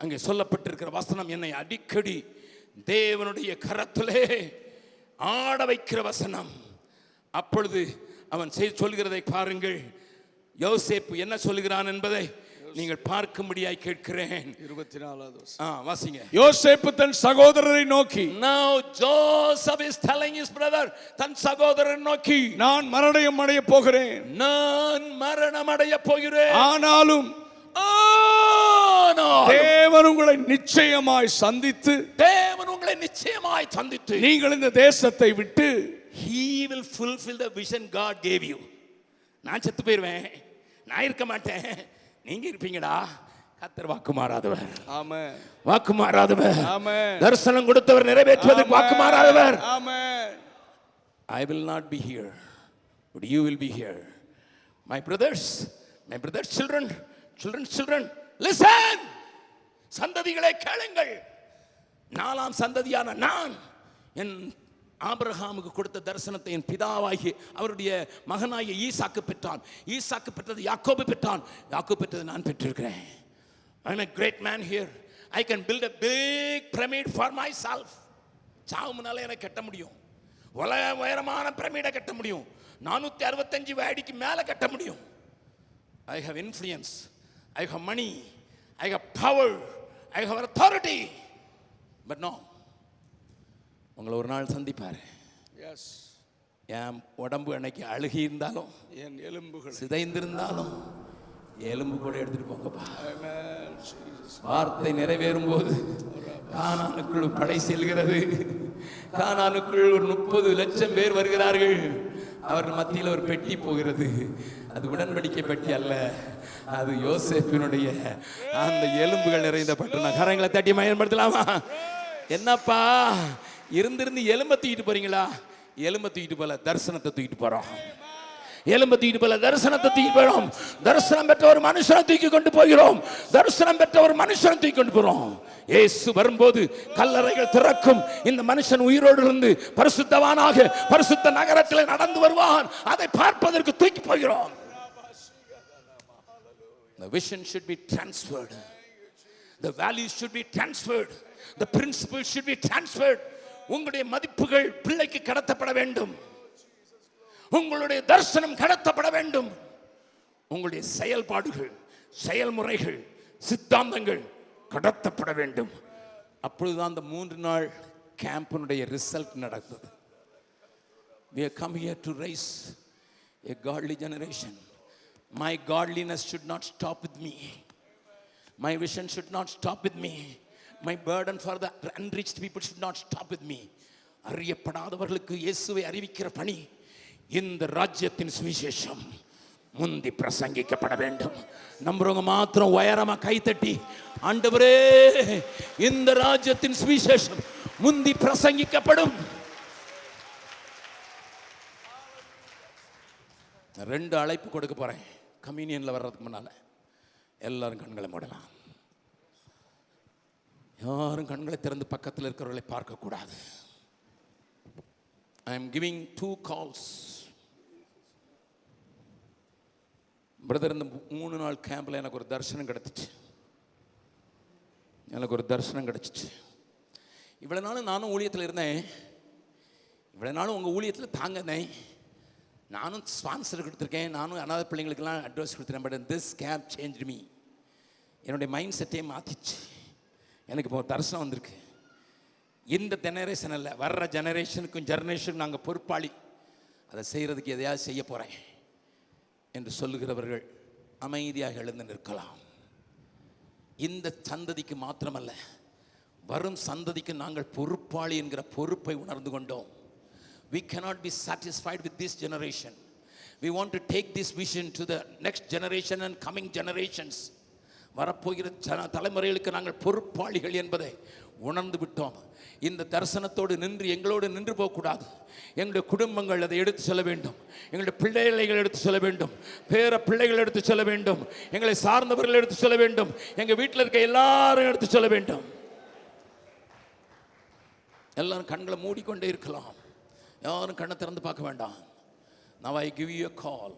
அங்கே சொல்லப்பட்டிருக்கிற வசனம் என்னை அடிக்கடி தேவனுடைய கரத்திலே ஆட வைக்கிற வசனம். அப்பொழுது அவன் சொல்கிறதை பாருங்கள். யோசேப்பு என்ன சொல்கிறான் என்பதை நீங்கள் பார்க்கும்படியாய் கேட்கிறேன். 24வது வாசிங்க. யோசேப்பு தன் சகோதரரை நோக்கி, now Joseph is telling his brother, தன் சகோதரரை நோக்கி, நான் மரணம் அடைய போகிறேன், நான் மரணம் அடைய போகிறேன். ஆனாலும் ஆனாலும் தேவன் உங்களை நிச்சயமாய் சந்தித்து, தேவன் உங்களை நிச்சயமாய் சந்தித்து, நீங்கள் இந்த தேசத்தை விட்டு, he will fulfill the vision God gave you. நான் செத்து போயிருவேன், நான் இருக்க மாட்டேன், நீங்க இருப்பீங்கடா. கர்த்தர் வாக்கு மாறாதவர். ஆமென். வாக்கு மாறாதவர். ஆமென். தரிசனம் கொடுத்தவர் நிறைவேற்றுவதற்கு வாக்கு மாறாதவர். ஆமென். I will not be here, but you will be here. My brothers, children, listen. சந்ததிகளை கேளுங்கள். நாலாம் சந்ததியான நான் என் ஆபிரகாமுக்கு கொடுத்த தரிசனத்தை என் பிதாவாகி அவருடைய மகனாகிய ஈசாக்கு பெற்றான். ஈசாக்கு பெற்றது யாக்கோபு பெற்றான். யாக்கோபு பெற்றது நான் பெற்றிருக்கிறேன். I am a great man here. I can build a big pyramid for myself. சாவு முன்னால எனக்கு கட்ட முடியும். உயரமான பிரமிடை கட்ட முடியும். 465 அடிக்கு மேல கட்ட முடியும். I have influence, I have money, I have power, I have authority. But no, உங்களை ஒரு நாள் சந்திப்பார். எஸ். என் உடம்பு அன்னைக்கு அழுகி இருந்தாலும், என் எலும்புகள் சிதைந்திருந்தாலும், எலும்பு கூட எடுத்துட்டு போங்கப்பா. ஆமென். ஜீசஸ். வார்த்தை நிறைவேறும் போது கானானுக்குள் படை செல்கிறது. கானானுக்குள் ஒரு 30 லட்சம் பேர் வருகிறார்கள். அவர்கள் மத்தியில் ஒரு பெட்டி போகிறது. அது உடன்படிக்கை பெட்டி அல்ல, அது யோசேப்பினுடைய அந்த எலும்புகள் நிறைந்த பட்டணம். கரங்களை தட்டி பயன்படுத்தலாமா? என்னப்பா இருந்திருந்து எலும்பை தூக்கிட்டு போறீங்களா? எலும்பை தூக்கிட்டு போல, தரிசனத்தை தூக்கிட்டு போறோம். எலும்பை தூக்கிட்டு போல, தரிசனத்தை தூக்கிட்டு போறோம். தரிசனம் பெற்ற ஒரு மனுஷனை தூக்கி கொண்டு போகிறோம். தரிசனம் பெற்ற ஒரு மனுஷனை தூக்கி கொண்டு போறோம். இயேசு வரும்போது கல்லறைகள் திறக்கும். இந்த மனுஷன் உயிரோடு இருந்து பரிசுத்தவானாக பரிசுத்த நகரத்தில் நடந்து வருவான். அதை பார்ப்பதற்கு தூக்கி போகிறோம். The vision should be transferred. The values should be transferred. The principles should be transferred. உங்களுடைய மதிப்புகள் பிள்ளைக்கு கடத்தப்பட வேண்டும். உங்களுடைய தரிசனம் கடத்தப்பட வேண்டும். உங்களுடைய செயல்பாடுகள், செயல்முறைகள், சித்தாந்தங்கள் கடத்தப்பட வேண்டும். அப்பொழுதுதான் அந்த 3 நாள் கேம்பினுடைய ரிசல்ட் நடந்தது. We have come here to raise a godly generation. My godliness should not stop with me. My vision should not stop with me. My burden for the unreached people should not stop with me. அறியப்படாதவர்களுக்கு இயேசுவை அறிவிக்கிற பணி, இந்த ராஜ்யத்தின் சுவிசேஷம் முந்தி பிரசங்கிக்கப்பட வேண்டும். நம்புறவங்க மாத்திரம் உயரமா கைத்தட்டி, ஆண்டவரே இந்த ராஜ்யத்தின் சுவிசேஷம் முந்தி பிரசங்கிக்கப்படும். 2 அழைப்பு கொடுக்க போறேன். கம்யூனியன்ல வர்றதுக்கு முன்னால எல்லாரும் கண்களை மூடலாம். யாரும் கண்களை திறந்து பக்கத்தில் இருக்கிறவர்களை பார்க்க கூடாது. I am giving 2 calls. Brother, இந்த 3 நாள் கேம்பில் எனக்கு ஒரு தரிசனம் கிடைச்சிச்சு. இவ்வளோ நாளும் நானும் ஊழியத்தில் இருந்தேன். இவ்வளோ நாளும் உங்கள் ஊழியத்தில் தாங்கினேன். நானும் ஸ்பான்சர் கொடுத்துருக்கேன். நானும் அனாதை பிள்ளைங்களுக்கெல்லாம் அட்வைஸ் கொடுத்துருக்கேன். But this camp change me. என்னுடைய மைண்ட் செட்டே மாற்றிச்சு. எனக்கு இப்போ தரிசனம் வந்திருக்கு. இந்த ஜெனரேஷன் அல்ல, வர்ற ஜெனரேஷனுக்கு நாங்கள் பொறுப்பாளி. அதை செய்கிறதுக்கு எதையாவது செய்ய போகிறேன் என்று சொல்லுகிறவர்கள் அமைதியாக எழுந்து நிற்கலாம். இந்த சந்ததிக்கு மாத்திரமல்ல, வரும் சந்ததிக்கு நாங்கள் பொறுப்பாளி என்கிற பொறுப்பை உணர்ந்து கொண்டோம். We cannot be satisfied with this generation. We want to take this vision to the next generation and coming generations. வரப்போகிற தலைமுறைகளுக்கு நாங்கள் பொறுப்பாளிகள் என்பதை உணர்ந்து விட்டோம். இந்த தரிசனத்தோடு நின்று எங்களோடு நின்று போகக்கூடாது. எங்களுடைய குடும்பங்கள் அதை எடுத்து செல்ல வேண்டும். எங்களுடைய பிள்ளைகள் எடுத்து செல்ல வேண்டும். பேர பிள்ளைகள் எடுத்து செல்ல வேண்டும். எங்களை சார்ந்தவர்கள் எடுத்து செல்ல வேண்டும். எங்கள் வீட்டில் இருக்க எல்லாரும் எடுத்து செல்ல வேண்டும். எல்லாரும் கண்களை மூடிக்கொண்டே இருக்கலாம். யாரும் கண்ணை திறந்து பார்க்க வேண்டாம். Now I give you a call.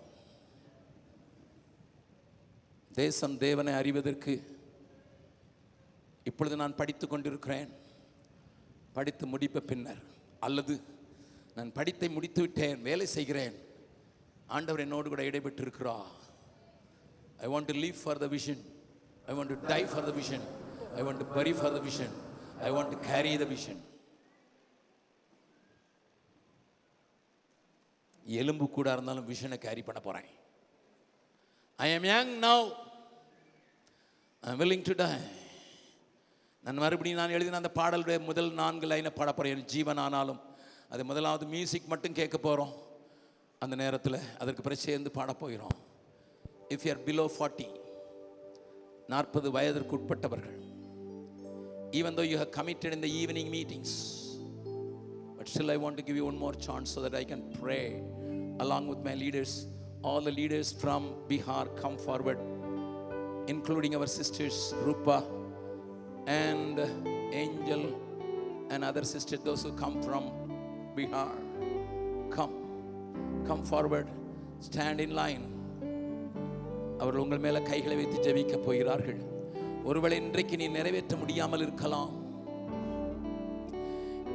தேசம் தேவனை அறிவதற்கு இப்பொழுது நான் படித்து கொண்டிருக்கிறேன். படித்து முடிப்ப பின்னர், அல்லது நான் படித்தை முடித்து விட்டேன், வேலை செய்கிறேன், ஆண்டவர் என்னோடு கூட இடைப்பட்டு இருக்கிறார். I want to live for the vision. I want to die for the vision. I want to bury for the vision. I want to carry the vision. எலும்பு கூட இருந்தாலும் விஷனை கேரி பண்ண போறேன். I am young now. I'm willing to die. நான் மறுபடியும் நான் எழுதின அந்த பாடலுடைய முதல் 4 லைனை பாட போகிறேன். ஜீவன் ஆனாலும் அது முதலாவது மியூசிக் மட்டும் கேட்க போகிறோம். அந்த நேரத்தில் அதற்கு பிறகு சேர்ந்து பாட போகிறோம். If you are below 40, 40 வயதிற்கு உட்பட்டவர்கள், even though you have committed in the evening meetings, but still I want to give you one more chance so that I can pray along with my leaders. All the leaders from Bihar come forward, including our sisters Rupa and Angel and other sisters, those who come from Bihar. Come forward, stand in line. அவர்கள் உங்கள் மேல கைகளை வைத்து ஜெபிக்க போகிறார்கள். ஒருவேளை இன்றைக்கு நீ நிறைவேற்ற முடியாமல் இருக்கலாம்.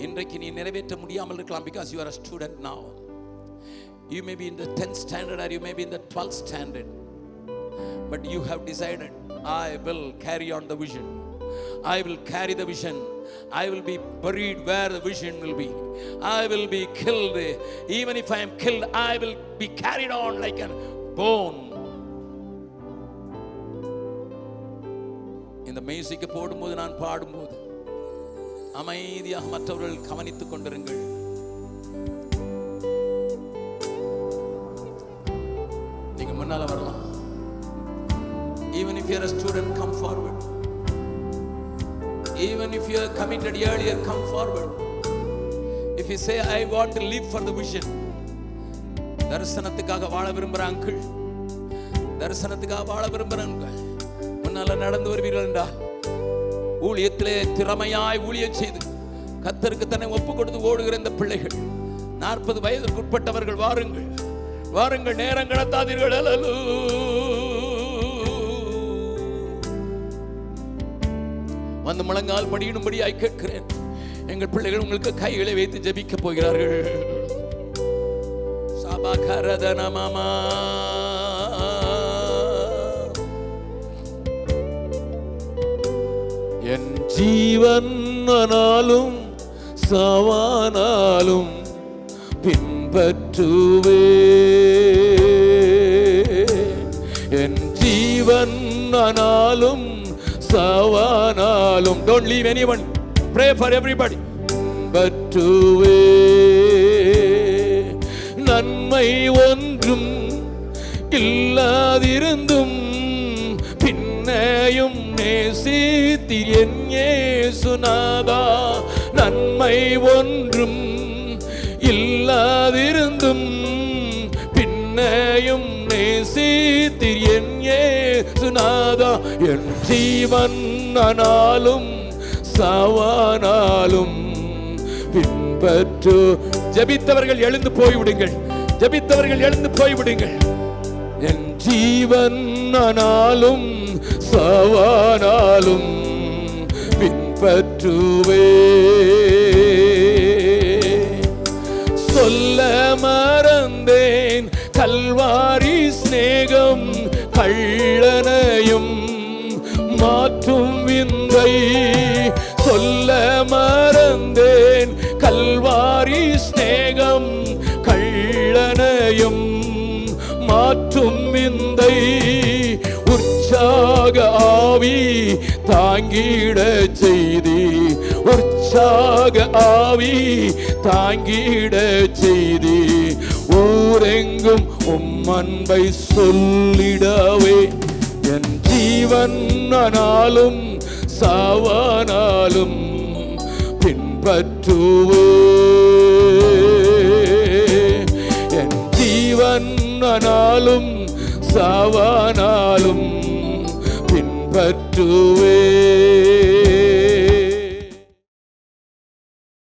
இன்றைக்கு நீ நிறைவேற்ற முடியாமல் இருக்கலாம். Because you are a student now. You may be in the 10th standard or you may be in the 12th standard. But you have decided, I will carry on the vision. I will carry the vision. I will be buried where the vision will be. I will be killed. Even if I am killed, I will be carried on like a bone. இந்த மியூசிக்கை போடும்போது, நான் பாடும்போது அமைதியாக மற்றவர்கள் கவனித்துக் கொண்டிருங்கள். நீங்க முன்னால வரலாம். Even if you are a student, come forward. Even if you are committed earlier, come forward. If you say, I want to live for the vision, தரிசனத்துக்காக வாழ விரும்புற அங்கிள், தரிசனத்துக்காக வாழ விரும்புறாங்க, முன்னால நடந்து வருவீர்கள் என்றால், ஊழியத்திலே திறமையாய் ஊழியம் செய்து கர்த்தருக்கு தன்னை ஒப்பு கொடுத்து ஓடுகிற இந்த பிள்ளைகள், 40 வயதுக்கு உட்பட்டவர்கள், வாருங்கள் வாருங்கள், நேரம் கடத்தாதீர்கள். வந்து முழங்கால் படியிடும்படியாய் கேட்கிறேன். எங்கள் பிள்ளைகள் உங்களுக்கு கைகளை வைத்து ஜெபிக்க போகிறார்கள். சபாகரதனமாமா என் ஜீவன் ஆனாலும் சாவானாலும் பின்பற்றுவே. என் ஜீவன் ஆனாலும் சாவானாலும், don't leave anyone, pray for everybody. பின்பற்றுவே. நன்மை ஒன்றும் இல்லாதிருந்தும் பின்னையும் நேசித்தீர் என் இயேசுநாதா. நன்மை ஒன்றும் இல்லாதிருந்தும் பின்னையும் நேசித்தீர் என் இயேசுநாதா. என் ஜீவன் ஆனாலும் சாவானாலும் பின்பற்று. ஜெபித்தவர்கள் எழுந்து போய்விடுங்கள், ஜெபித்தவர்கள் எழுந்து போய்விடுங்கள். என் ஜீவன் ஆனாலும் சாவானாலும் பின்பற்றுவே. சொல்ல மறந்தேன் கல்வாரி சிநேகம் கள்ளனையும் மாற்றும் விந்தை. சொல்ல மறந்தேன் கல்வாரி சிநேகம் கள்ளனையும் மாற்றும் விந்தை. உற்சாக ஆவி தாங்கிட செய்தி, உற்சாக ஆவி தாங்கிட செய்தி. ஊரெங்கும் உம் அன்பை சொல்லிடவே. என் ஜீவன் ஆனாலும் சாவானாலும் பின்பற்றுவே. என் ஜீவன் ஆனாலும் சாவானாலும் பின்பற்றுவே.